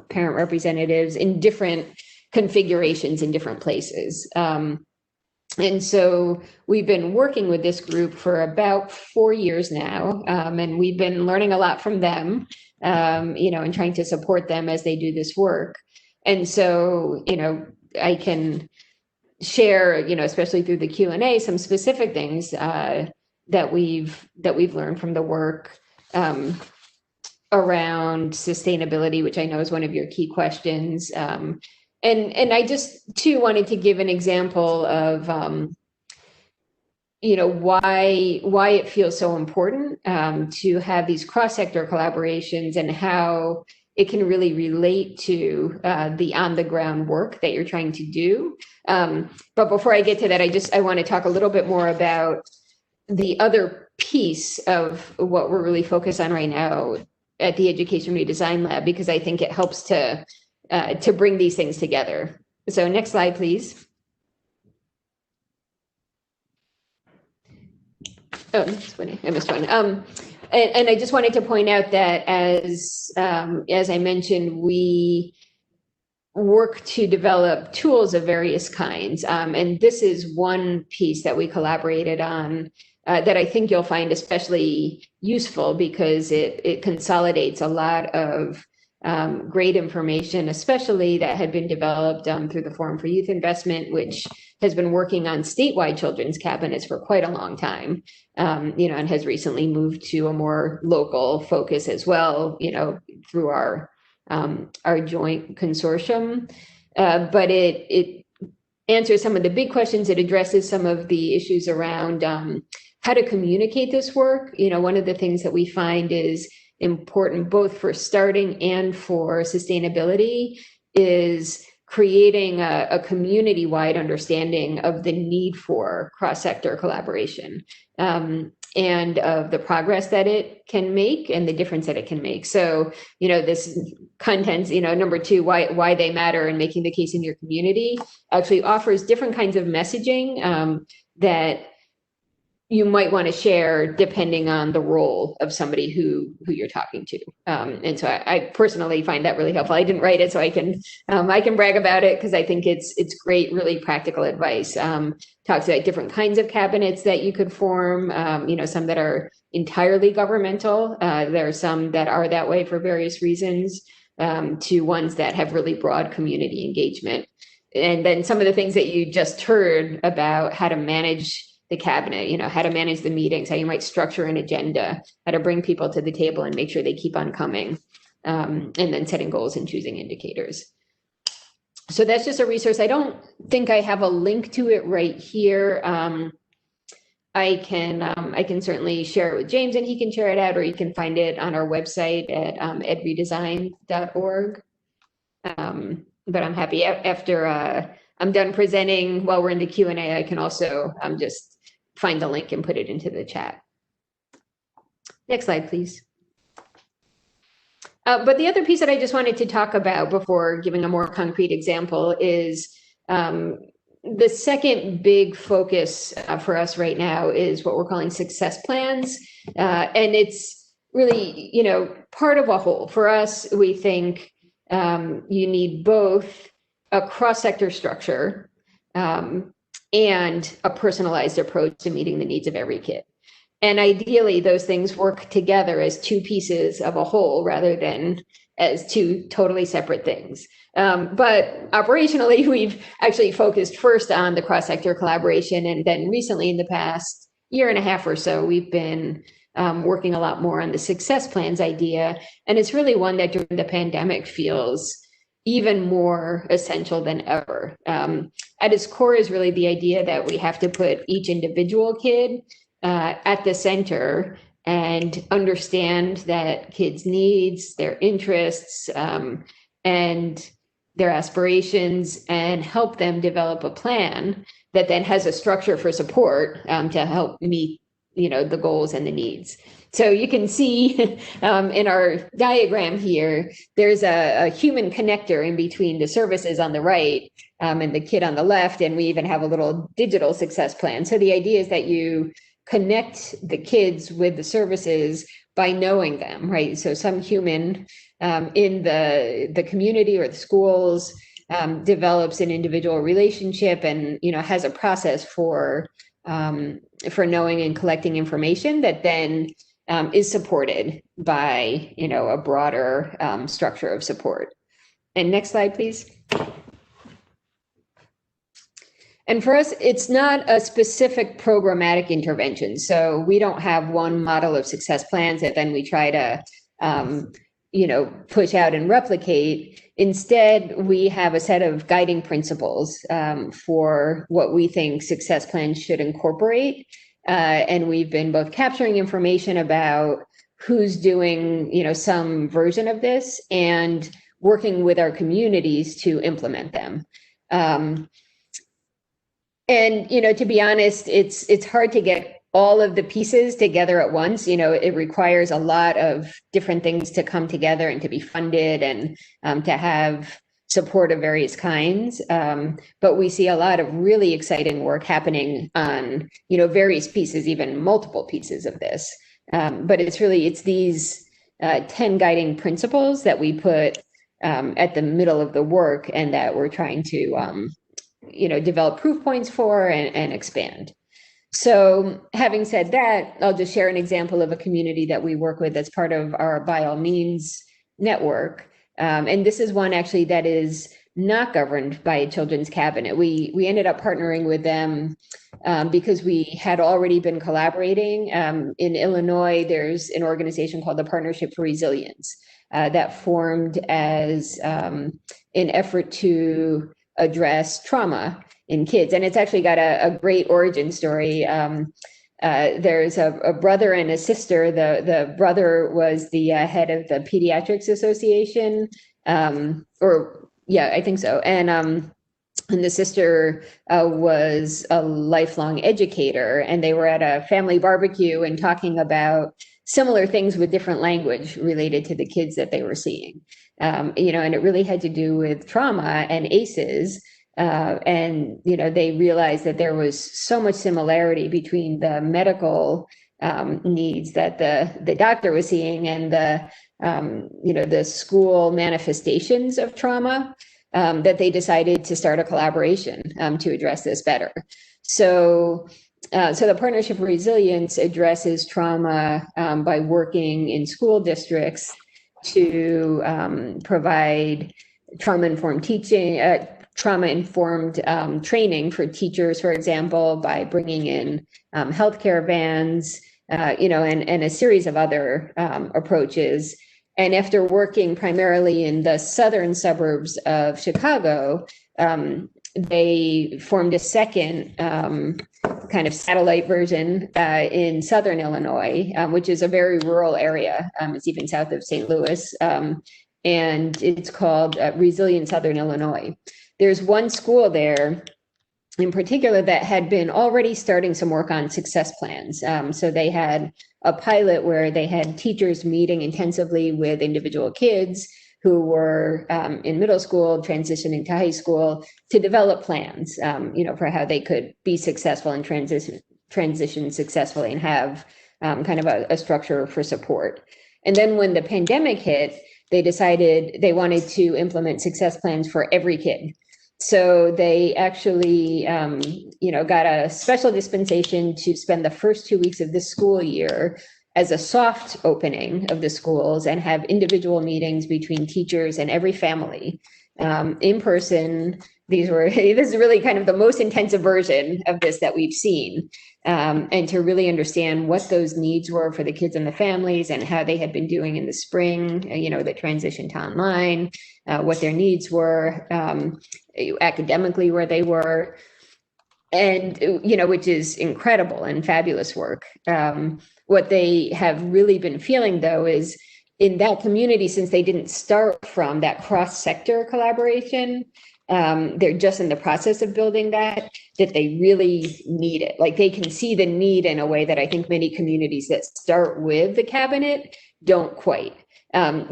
parent representatives in different configurations in different places. And so we've been working with this group for about 4 years now, and we've been learning a lot from them, and trying to support them as they do this work. And so, I can share, especially through the Q&A, some specific things that we've learned from the work around sustainability, which I know is one of your key questions. And I just too wanted to give an example of why it feels so important to have these cross-sector collaborations and how it can really relate to the on-the-ground work that you're trying to do. But before I get to that, I want to talk a little bit more about the other piece of what we're really focused on right now at the Education Redesign Lab, because I think it helps to bring these things together. So next slide, please. Oh, that's funny. I missed one. And I just wanted to point out that as I mentioned, we work to develop tools of various kinds. And this is one piece that we collaborated on that I think you'll find especially useful because it consolidates a lot of great information, especially that had been developed through the Forum for Youth Investment, which has been working on statewide children's cabinets for quite a long time, and has recently moved to a more local focus as well, through our joint consortium. But it answers some of the big questions. It addresses some of the issues around how to communicate this work. One of the things that we find is important both for starting and for sustainability is creating a community-wide understanding of the need for cross-sector collaboration and of the progress that it can make and the difference that it can make. So, this content, number 2, why they matter and making the case in your community actually offers different kinds of messaging that you might want to share depending on the role of somebody who you're talking to. And so I personally find that really helpful. I didn't write it, so I can brag about it because I think it's great, really practical advice. Talks about different kinds of cabinets that you could form, some that are entirely governmental. There are some that are that way for various reasons, to ones that have really broad community engagement. And then some of the things that you just heard about how to manage the cabinet, how to manage the meetings, how you might structure an agenda, how to bring people to the table and make sure they keep on coming, and then setting goals and choosing indicators. So that's just a resource. I don't think I have a link to it right here. I can certainly share it with James and he can share it out, or you can find it on our website at edredesign.org. But I'm happy after I'm done presenting, while we're in the Q&A, I can also just find the link and put it into the chat. Next slide, please. But the other piece that I just wanted to talk about before giving a more concrete example is the second big focus for us right now is what we're calling success plans. And it's really, part of a whole. For us, we think you need both a cross-sector structure and a personalized approach to meeting the needs of every kid. And ideally, those things work together as two pieces of a whole rather than as two totally separate things. But operationally, we've actually focused first on the cross-sector collaboration. And then recently, in the past year and a half or so, we've been working a lot more on the success plans idea. And it's really one that during the pandemic feels even more essential than ever. At its core is really the idea that we have to put each individual kid at the center and understand that kids' needs, their interests, and their aspirations, and help them develop a plan that then has a structure for support to help meet, the goals and the needs. So you can see in our diagram here, there's a human connector in between the services on the right and the kid on the left, and we even have a little digital success plan. So the idea is that you connect the kids with the services by knowing them, right? So some human in the community or the schools develops an individual relationship and has a process for knowing and collecting information that then is supported by a broader structure of support. And next slide, please. And for us, it's not a specific programmatic intervention. So we don't have one model of success plans that then we try to, push out and replicate. Instead, we have a set of guiding principles for what we think success plans should incorporate. And we've been both capturing information about who's doing, some version of this and working with our communities to implement them. And, to be honest, it's hard to get all of the pieces together at once. It requires a lot of different things to come together and to be funded and to have support of various kinds. But we see a lot of really exciting work happening on, various pieces, even multiple pieces of this. But it's these 10 guiding principles that we put at the middle of the work and that we're trying to develop proof points for and expand. So having said that, I'll just share an example of a community that we work with that's part of our By All Means network. And this is one actually that is not governed by a children's cabinet. We ended up partnering with them because we had already been collaborating. In Illinois, there's an organization called the Partnership for Resilience that formed as an effort to address trauma in kids. And it's actually got a great origin story. There's a brother and a sister. The brother was the head of the Pediatrics Association, I think so. And the sister was a lifelong educator, and they were at a family barbecue and talking about similar things with different language related to the kids that they were seeing. And it really had to do with trauma and ACEs. And they realized that there was so much similarity between the medical needs that the doctor was seeing and the school manifestations of trauma, that they decided to start a collaboration to address this better. So the Partnership for Resilience addresses trauma by working in school districts to provide trauma-informed teaching, trauma-informed training for teachers, for example, by bringing in healthcare vans, and a series of other approaches. And after working primarily in the southern suburbs of Chicago, they formed a second kind of satellite version in southern Illinois, which is a very rural area. It's even south of St. Louis, and it's called Resilient Southern Illinois. There's one school there in particular that had been already starting some work on success plans. So they had a pilot where they had teachers meeting intensively with individual kids who were in middle school, transitioning to high school, to develop plans, for how they could be successful and transition successfully and have kind of a structure for support. And then when the pandemic hit, they decided they wanted to implement success plans for every kid. So they actually, got a special dispensation to spend the first 2 weeks of this school year as a soft opening of the schools and have individual meetings between teachers and every family in person. This is really kind of the most intensive version of this that we've seen. And to really understand what those needs were for the kids and the families and how they had been doing in the spring, the transition to online, what their needs were, academically where they were, and, which is incredible and fabulous work. What they have really been feeling, though, is in that community, since they didn't start from that cross-sector collaboration, they're just in the process of building that they really need it. Like they can see the need in a way that I think many communities that start with the cabinet don't quite,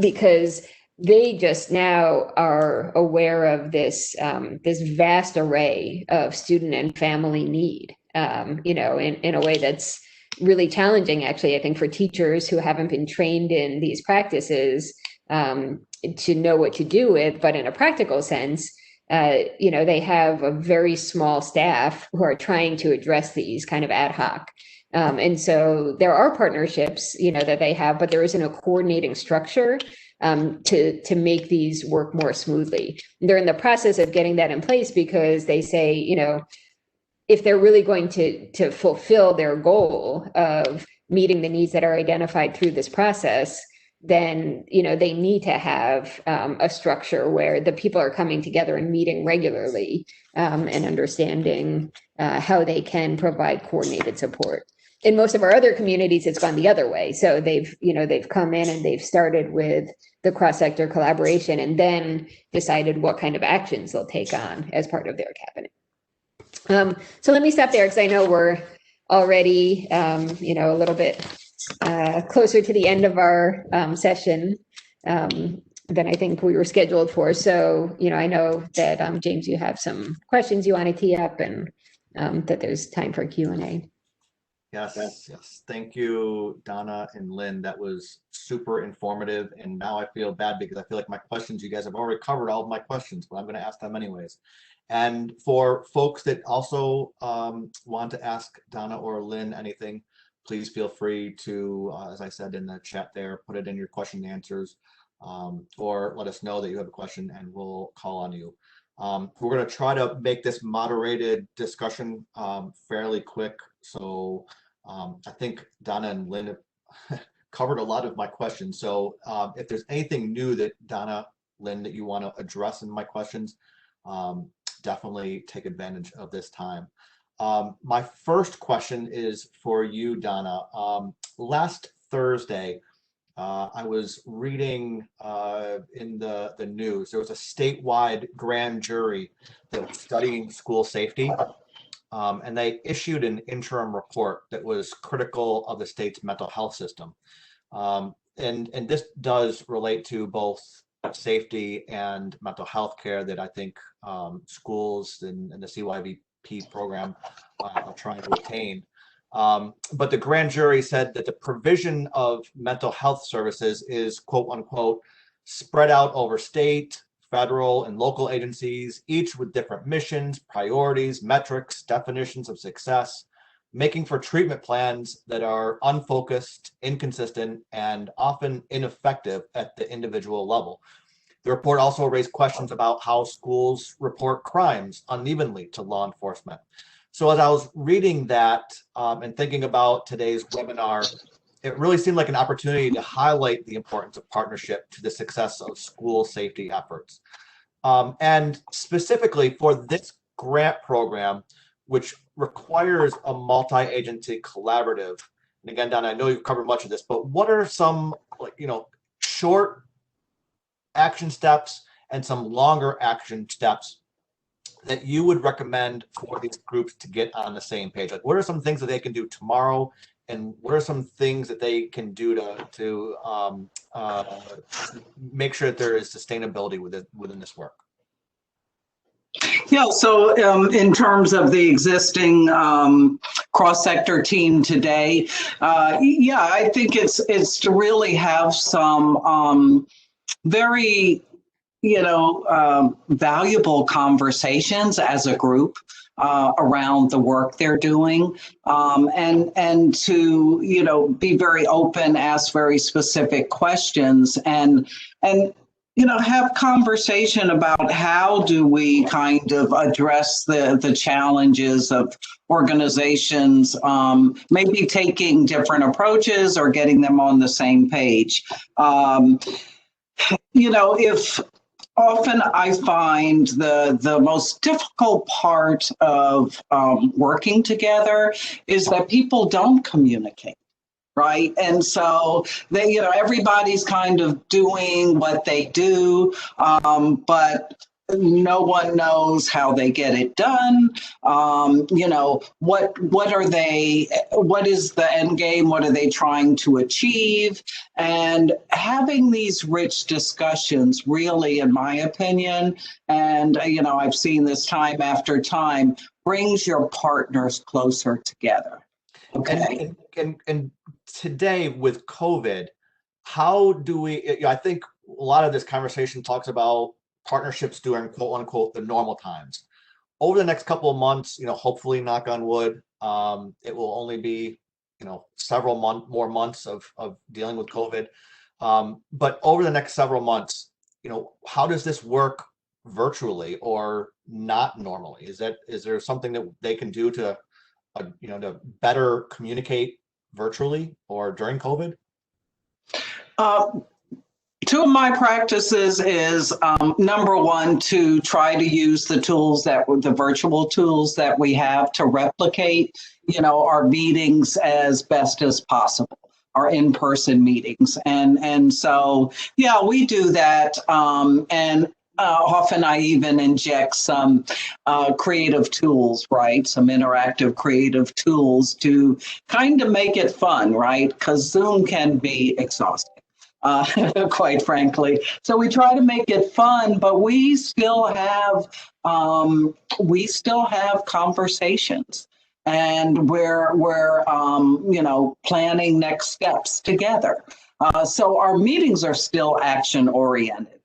because they just now are aware of this vast array of student and family need, in a way that's really challenging, actually, I think, for teachers who haven't been trained in these practices to know what to do with. But in a practical sense, they have a very small staff who are trying to address these kind of ad hoc. And so there are partnerships, that they have, but there isn't a coordinating structure to make these work more smoothly. They're in the process of getting that in place because they say, if they're really going to fulfill their goal of meeting the needs that are identified through this process, then, they need to have a structure where the people are coming together and meeting regularly and understanding how they can provide coordinated support. In most of our other communities, it's gone the other way. So they've come in and they've started with the cross-sector collaboration and then decided what kind of actions they'll take on as part of their cabinet. So let me stop there because I know we're already, a little bit closer to the end of our session than I think we were scheduled for. So, I know that, James, you have some questions you want to tee up and that there's time for Q&A. Yes. Thank you, Donna and Lynn. That was super informative. And now I feel bad because I feel like my questions, you guys have already covered all of my questions, but I'm going to ask them anyways. And for folks that also want to ask Donna or Lynn anything, please feel free to, as I said in the chat there, put it in your question and answers, or let us know that you have a question and we'll call on you. We're going to try to make this moderated discussion fairly quick. So I think Donna and Lynn have covered a lot of my questions. So if there's anything new that Donna, Lynn, that you want to address in my questions, definitely take advantage of this time. My first question is for you, Donna. Last Thursday, I was reading in the news, there was a statewide grand jury that was studying school safety, and they issued an interim report that was critical of the state's mental health system. And this does relate to both safety and mental health care that I think schools and the CYVP program are trying to attain. But the grand jury said that the provision of mental health services is, quote unquote, spread out over state, federal, and local agencies, each with different missions, priorities, metrics, definitions of success, making for treatment plans that are unfocused, inconsistent, and often ineffective at the individual level. The report also raised questions about how schools report crimes unevenly to law enforcement. So as I was reading that and thinking about today's webinar, it really seemed like an opportunity to highlight the importance of partnership to the success of school safety efforts. And specifically for this grant program, which requires a multi-agency collaborative. And again, Donna, I know you've covered much of this, but what are some, short action steps and some longer action steps that you would recommend for these groups to get on the same page? Like, what are some things that they can do tomorrow, and what are some things that they can do to make sure that there is sustainability within this work? Yeah, so in terms of the existing cross-sector team today, yeah, I think it's to really have some very, valuable conversations as a group around the work they're doing, and to be very open, ask very specific questions, and have conversation about how do we kind of address the challenges of organizations, maybe taking different approaches or getting them on the same page. If often I find the most difficult part of working together is that people don't communicate. Right. And so everybody's kind of doing what they do, but no one knows how they get it done. What is the end game? What are they trying to achieve? And having these rich discussions really, in my opinion, and, I've seen this time after time, brings your partners closer together. Okay. And today with COVID, how do we, I think a lot of this conversation talks about partnerships during quote unquote the normal times. Over the next couple of months, hopefully, knock on wood, it will only be, several more months of dealing with COVID. But over the next several months, how does this work virtually or not normally? Is there something that they can do to better communicate virtually or during COVID? Two of my practices is number one, to try to use the virtual tools that we have to replicate, our meetings as best as possible, our in-person meetings. And so, yeah, we do that. And often I even inject some creative tools, right? Some interactive creative tools to kind of make it fun, right? Because Zoom can be exhausting. Quite frankly. So we try to make it fun, but we still have conversations, and we're planning next steps together. So our meetings are still action oriented.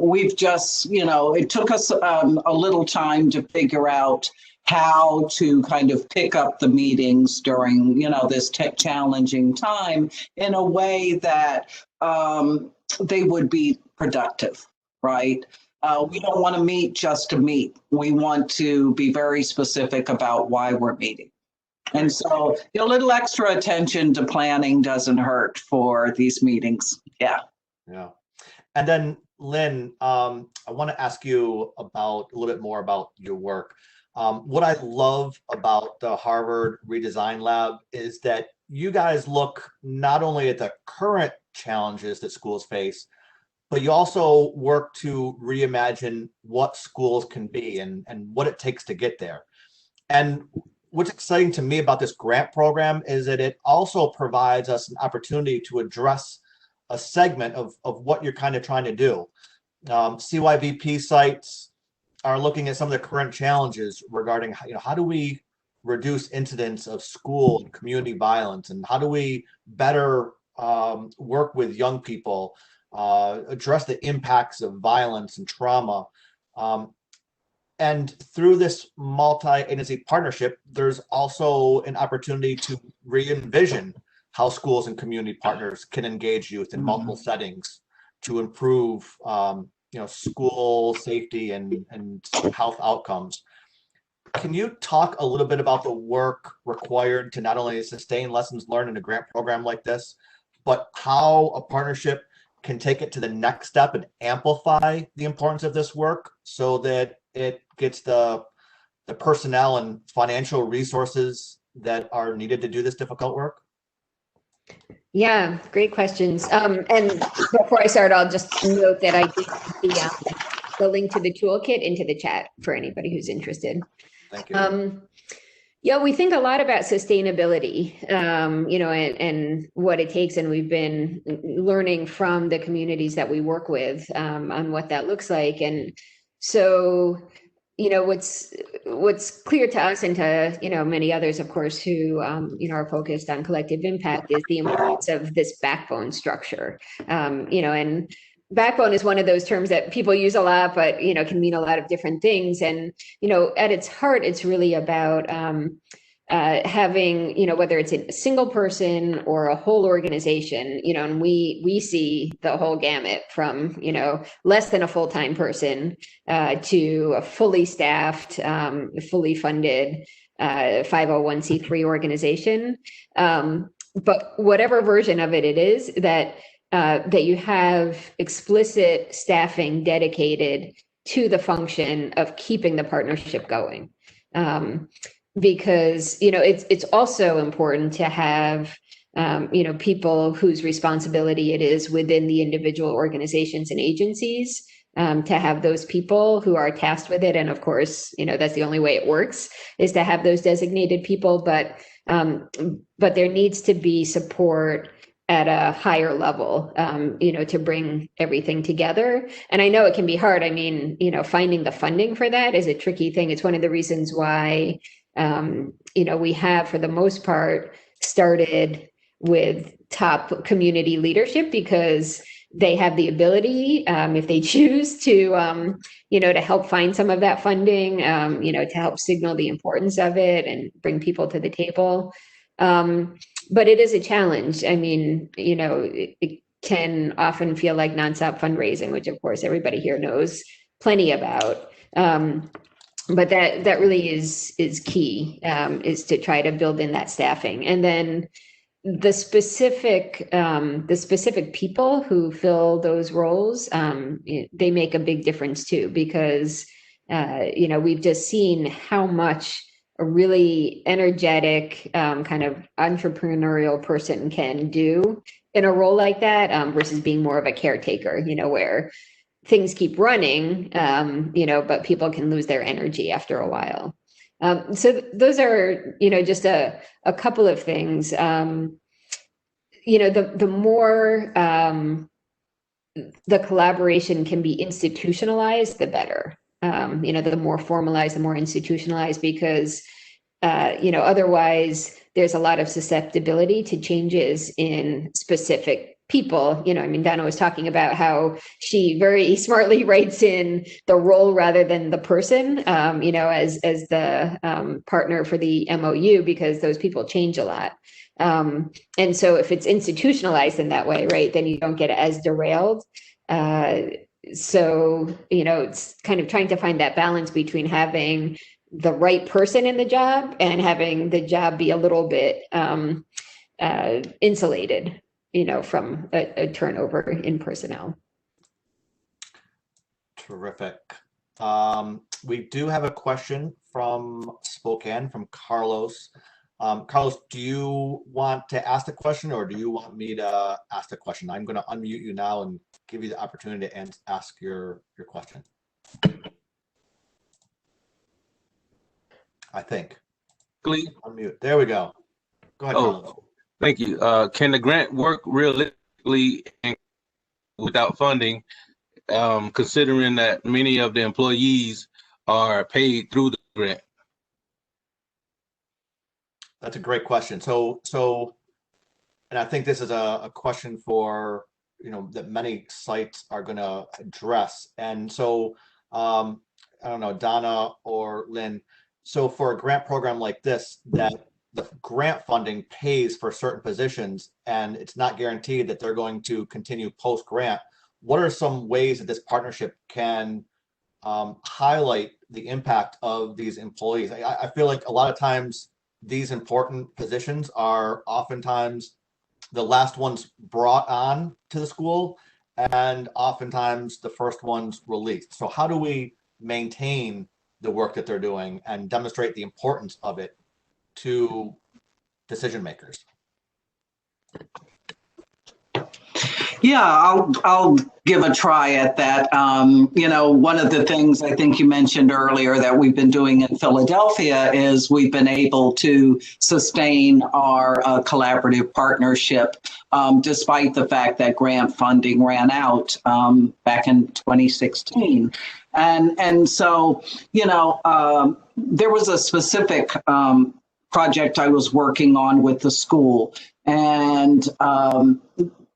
We've just, it took us a little time to figure out how to kind of pick up the meetings during, this challenging time in a way that they would be productive, right? We don't want to meet just to meet. We want to be very specific about why we're meeting. And so a little extra attention to planning doesn't hurt for these meetings. Yeah. Yeah. And then, Lynn, I want to ask you a little bit more about your work. What I love about the Harvard Redesign Lab is that you guys look not only at the current challenges that schools face, but you also work to reimagine what schools can be and what it takes to get there. And what's exciting to me about this grant program is that it also provides us an opportunity to address a segment of what you're kind of trying to do. CYVP sites are looking at some of the current challenges regarding how do we reduce incidents of school and community violence, and how do we better work with young people, address the impacts of violence and trauma. And through this multi-agency partnership, there's also an opportunity to re-envision how schools and community partners can engage youth in multiple settings to improve school safety and health outcomes. Can you talk a little bit about the work required to not only sustain lessons learned in a grant program like this, but how a partnership can take it to the next step and amplify the importance of this work so that it gets the personnel and financial resources that are needed to do this difficult work? Yeah, great questions. And before I start, I'll just note that I did the link to the toolkit into the chat for anybody who's interested. Thank you. Yeah, we think a lot about sustainability, and what it takes. And we've been learning from the communities that we work with on what that looks like. And so what's clear to us and to many others, of course, who are focused on collective impact is the importance of this backbone structure. And backbone is one of those terms that people use a lot, but can mean a lot of different things. And at its heart, it's really about having, whether it's a single person or a whole organization, and we see the whole gamut from, less than a full-time person to a fully staffed, fully funded 501c3 organization. But whatever version of it is, that you have explicit staffing dedicated to the function of keeping the partnership going. Because it's also important to have people whose responsibility it is within the individual organizations and agencies to have those people who are tasked with it. And of course, that's the only way it works, is to have those designated people. But there needs to be support at a higher level, to bring everything together. And I know it can be hard. I mean, finding the funding for that is a tricky thing. It's one of the reasons why we have, for the most part, started with top community leadership, because they have the ability, if they choose to, to help find some of that funding, to help signal the importance of it and bring people to the table. But it is a challenge. I mean, it can often feel like nonstop fundraising, which of course everybody here knows plenty about. But that really is key, is to try to build in that staffing. And then the specific people who fill those roles, they make a big difference too, because we've just seen how much a really energetic, kind of entrepreneurial person can do in a role like that, versus being more of a caretaker, where things keep running, but people can lose their energy after a while. So those are, just a couple of things. The more the collaboration can be institutionalized, the better. The more formalized, the more institutionalized, because otherwise there's a lot of susceptibility to changes in specific people. Donna was talking about how she very smartly writes in the role rather than the person, as the partner for the MOU, because those people change a lot. And so if it's institutionalized in that way, right, then you don't get as derailed. So, it's kind of trying to find that balance between having the right person in the job and having the job be a little bit insulated, from a turnover in personnel. Terrific. We do have a question from Spokane, from Carlos. Carlos, do you want to ask the question, or do you want me to ask the question? I'm going to unmute you now and give you the opportunity to ask your question. I think. Unmute. There we go. Go ahead, Carlos. Thank you. Can the grant work realistically and without funding, considering that many of the employees are paid through the grant? That's a great question. So, and I think this is a question for, that many sites are going to address. And so, I don't know, Donna or Lynn, so for a grant program like this, that the grant funding pays for certain positions and it's not guaranteed that they're going to continue post-grant, what are some ways that this partnership can highlight the impact of these employees? I feel like a lot of times these important positions are oftentimes the last ones brought on to the school and oftentimes the first ones released. So how do we maintain the work that they're doing and demonstrate the importance of it to decision makers? Yeah, I'll give a try at that. One of the things I think you mentioned earlier that we've been doing in Philadelphia is we've been able to sustain our collaborative partnership despite the fact that grant funding ran out back in 2016. And so, there was a specific project I was working on with the school, and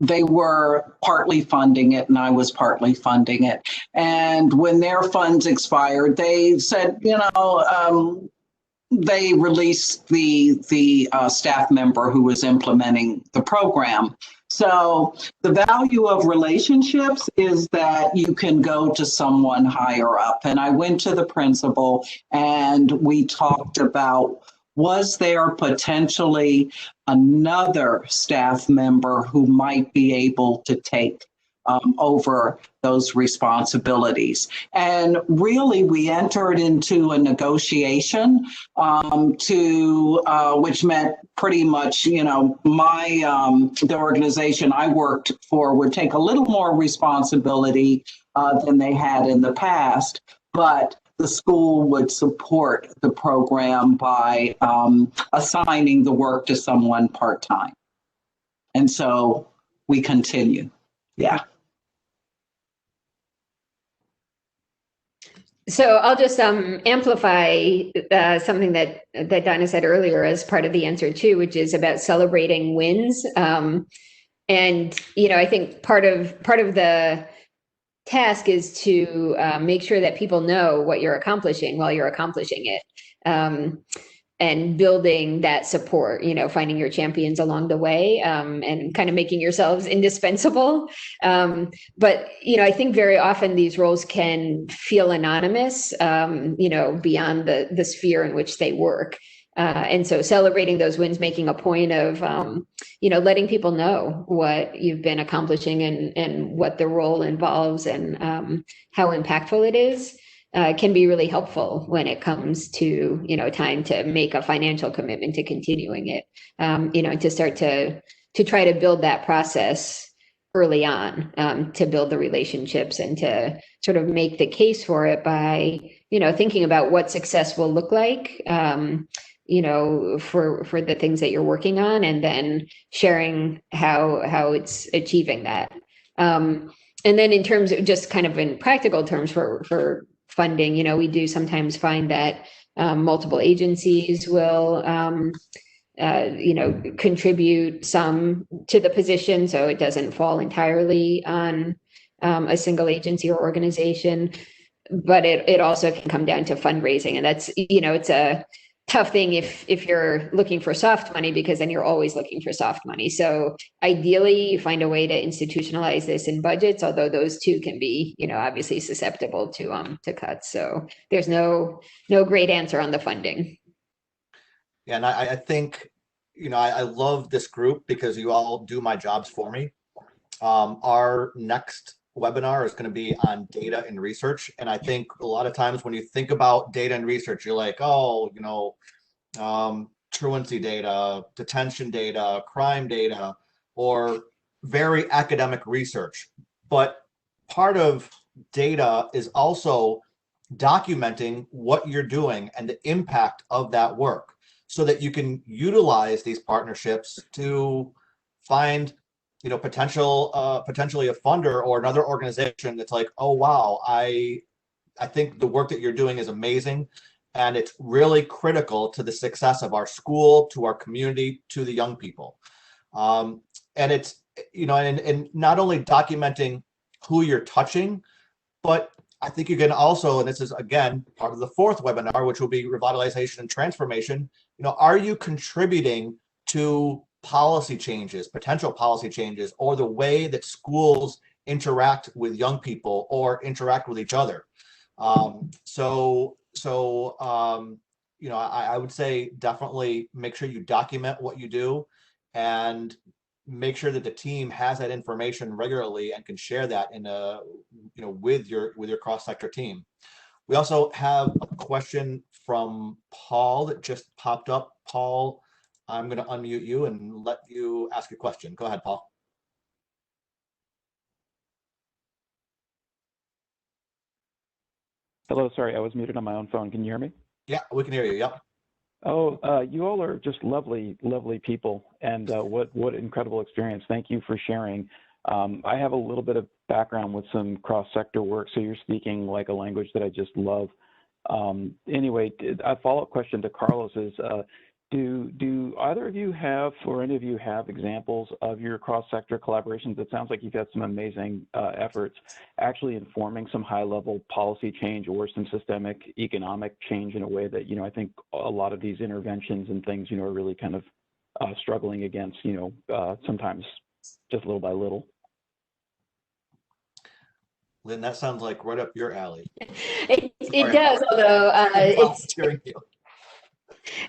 they were partly funding it and I was partly funding it. And when their funds expired, they said, they released the staff member who was implementing the program. So the value of relationships is that you can go to someone higher up. And I went to the principal and we talked about, was there potentially another staff member who might be able to take over those responsibilities? And really, we entered into a negotiation which meant pretty much, the organization I worked for would take a little more responsibility than they had in the past, but the school would support the program by assigning the work to someone part-time. And so we continue. Yeah. So I'll just amplify something that Donna said earlier as part of the answer too, which is about celebrating wins. And I think part of the task is to make sure that people know what you're accomplishing while you're accomplishing it, and building that support, finding your champions along the way, and kind of making yourselves indispensable. But, I think very often these roles can feel anonymous, beyond the sphere in which they work. And so celebrating those wins, making a point of, letting people know what you've been accomplishing and what the role involves and how impactful it is, can be really helpful when it comes to, time to make a financial commitment to continuing it, to start to try to build that process early on, to build the relationships and to sort of make the case for it by, thinking about what success will look like, for the things that you're working on, and then sharing how it's achieving that. And then in terms of just kind of in practical terms for funding, we do sometimes find that multiple agencies will, contribute some to the position, so it doesn't fall entirely on a single agency or organization. But it also can come down to fundraising, and that's, it's a tough thing if you're looking for soft money, because then you're always looking for soft money. So ideally you find a way to institutionalize this in budgets, although those two can be, obviously susceptible to cuts. So there's no great answer on the funding. Yeah, and I think, I love this group because you all do my jobs for me. Our next webinar is going to be on data and research. And I think a lot of times when you think about data and research, you're like, oh, truancy data, detention data, crime data, or very academic research. But part of data is also documenting what you're doing and the impact of that work, so that you can utilize these partnerships to find potentially a funder or another organization that's like, oh wow, I think the work that you're doing is amazing, and it's really critical to the success of our school, to our community, to the young people. And it's, and not only documenting who you're touching, but I think you can also, and this is again part of the fourth webinar, which will be revitalization and transformation, are you contributing to policy changes, potential policy changes, or the way that schools interact with young people or interact with each other? I would say definitely make sure you document what you do, and make sure that the team has that information regularly and can share that with your cross-sector team. We also have a question from Paul that just popped up. Paul, I'm going to unmute you and let you ask your question. Go ahead, Paul. Hello, sorry, I was muted on my own phone. Can you hear me? Yeah, we can hear you. Yep. Oh, you all are just lovely, lovely people, and what incredible experience. Thank you for sharing. I have a little bit of background with some cross-sector work, so you're speaking like a language that I just love. Anyway, a follow-up question to Carlos is, do either of you have, or any of you have, examples of your cross-sector collaborations? It sounds like you've had some amazing efforts actually informing some high-level policy change or some systemic economic change in a way that, I think a lot of these interventions and things, are really kind of struggling against, sometimes just little by little. Lynn, that sounds like right up your alley. It does, although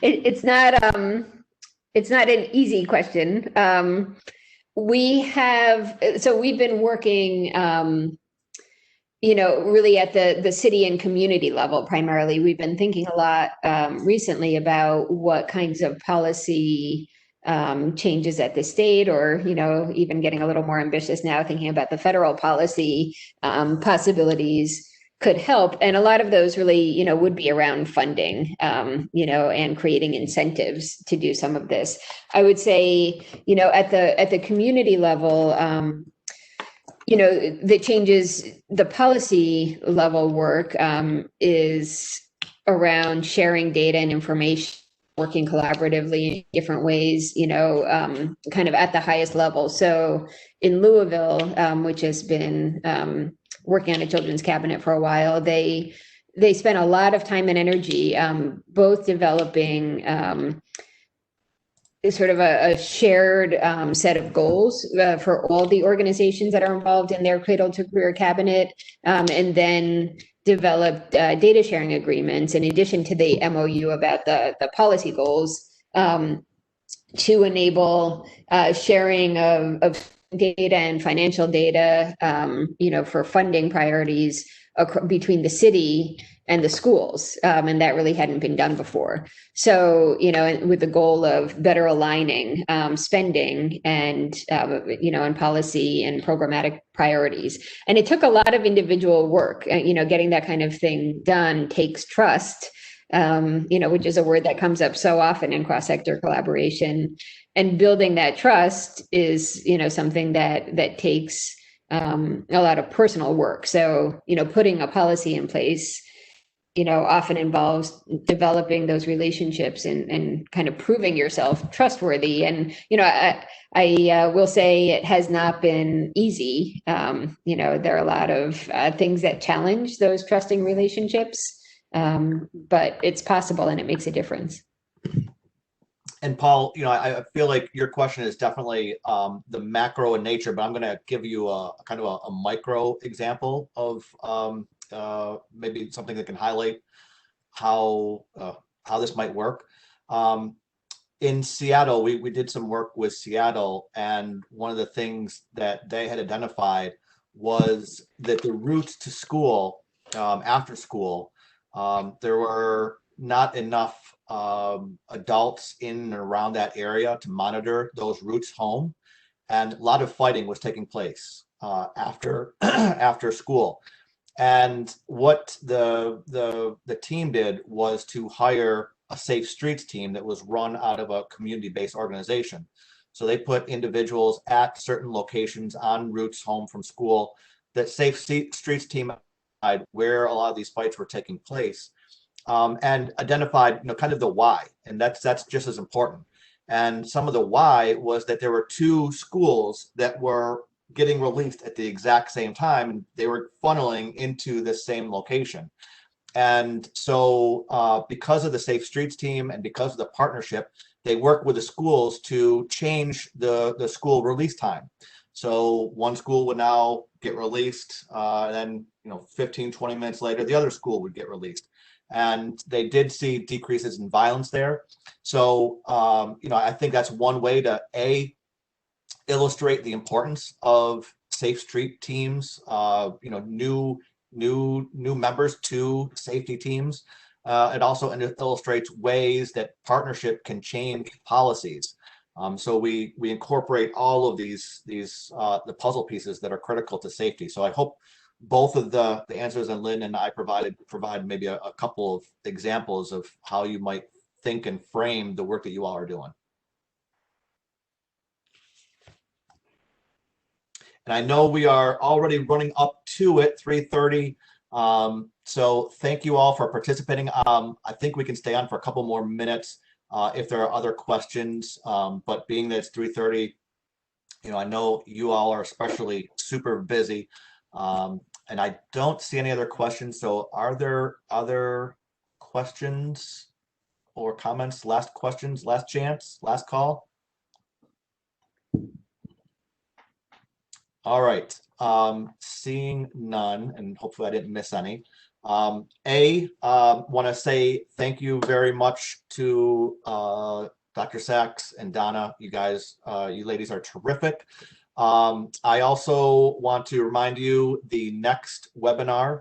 it's not an easy question. We've been working, really at the city and community level primarily. We've been thinking a lot recently about what kinds of policy changes at the state, or even getting a little more ambitious now, thinking about the federal policy possibilities could help. And a lot of those really would be around funding, and creating incentives to do some of this. I would say at the community level, the changes, the policy level work is around sharing data and information, working collaboratively in different ways, kind of at the highest level. So in Louisville, which has been working on a children's cabinet for a while, they spent a lot of time and energy both developing sort of a shared set of goals for all the organizations that are involved in their Cradle to Career cabinet, and then developed data sharing agreements in addition to the MOU about the policy goals, to enable sharing of data and financial data, for funding priorities between the city and the schools. And that really hadn't been done before. So, with the goal of better aligning spending and, and policy and programmatic priorities. And it took a lot of individual work. Getting that kind of thing done takes trust, which is a word that comes up so often in cross-sector collaboration. And building that trust is, something that takes a lot of personal work. So, putting a policy in place, often involves developing those relationships and kind of proving yourself trustworthy. And, I will say it has not been easy. There are a lot of things that challenge those trusting relationships, but it's possible and it makes a difference. And Paul, I feel like your question is definitely the macro in nature, but I'm going to give you a kind of a micro example of maybe something that can highlight how this might work. In Seattle, we did some work with Seattle, and one of the things that they had identified was that the routes to school, after school, there were not enough adults in and around that area to monitor those routes home, and a lot of fighting was taking place after after school. And what the team did was to hire a Safe Streets team that was run out of a community-based organization. So they put individuals at certain locations on routes home from school. That Safe Streets team where a lot of these fights were taking place, and identified, kind of the why, and that's just as important. And some of the why was that there were two schools that were getting released at the exact same time, and they were funneling into the same location. And so because of the Safe Streets team and because of the partnership, they worked with the schools to change the school release time. So one school would now get released, and then 15, 20 minutes later, the other school would get released. And they did see decreases in violence there. So, I think that's one way to illustrate the importance of Safe Street teams, new members to safety teams. It also illustrates ways that partnership can change policies. So we incorporate all of these the puzzle pieces that are critical to safety. So I hope both of the answers that Lynn and I provide maybe a couple of examples of how you might think and frame the work that you all are doing. And I know we are already running up to it, 3:30. So thank you all for participating. I think we can stay on for a couple more minutes if there are other questions. But being that it's 3:30, I know you all are especially super busy. And I don't see any other questions. So are there other questions or comments? Last questions, last chance, last call. All right, seeing none, and hopefully I didn't miss any. Want to say thank you very much to Dr. Sacks and Donna. You guys, you ladies are terrific. I also want to remind you the next webinar,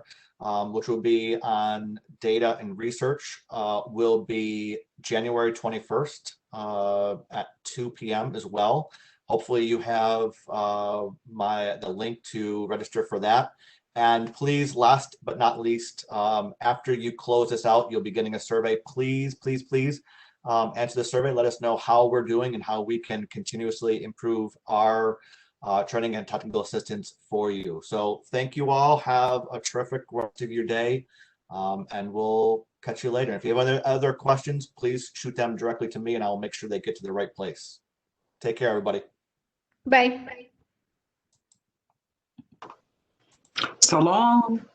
which will be on data and research, will be January 21st at 2 p.m. as well. Hopefully you have the link to register for that. And please, last but not least, after you close this out, you'll be getting a survey. Please, please, please answer the survey. Let us know how we're doing and how we can continuously improve our training and technical assistance for you. So thank you all. Have a terrific rest of your day, and we'll catch you later. If you have other questions, please shoot them directly to me and I'll make sure they get to the right place. Take care, everybody. Bye. So long.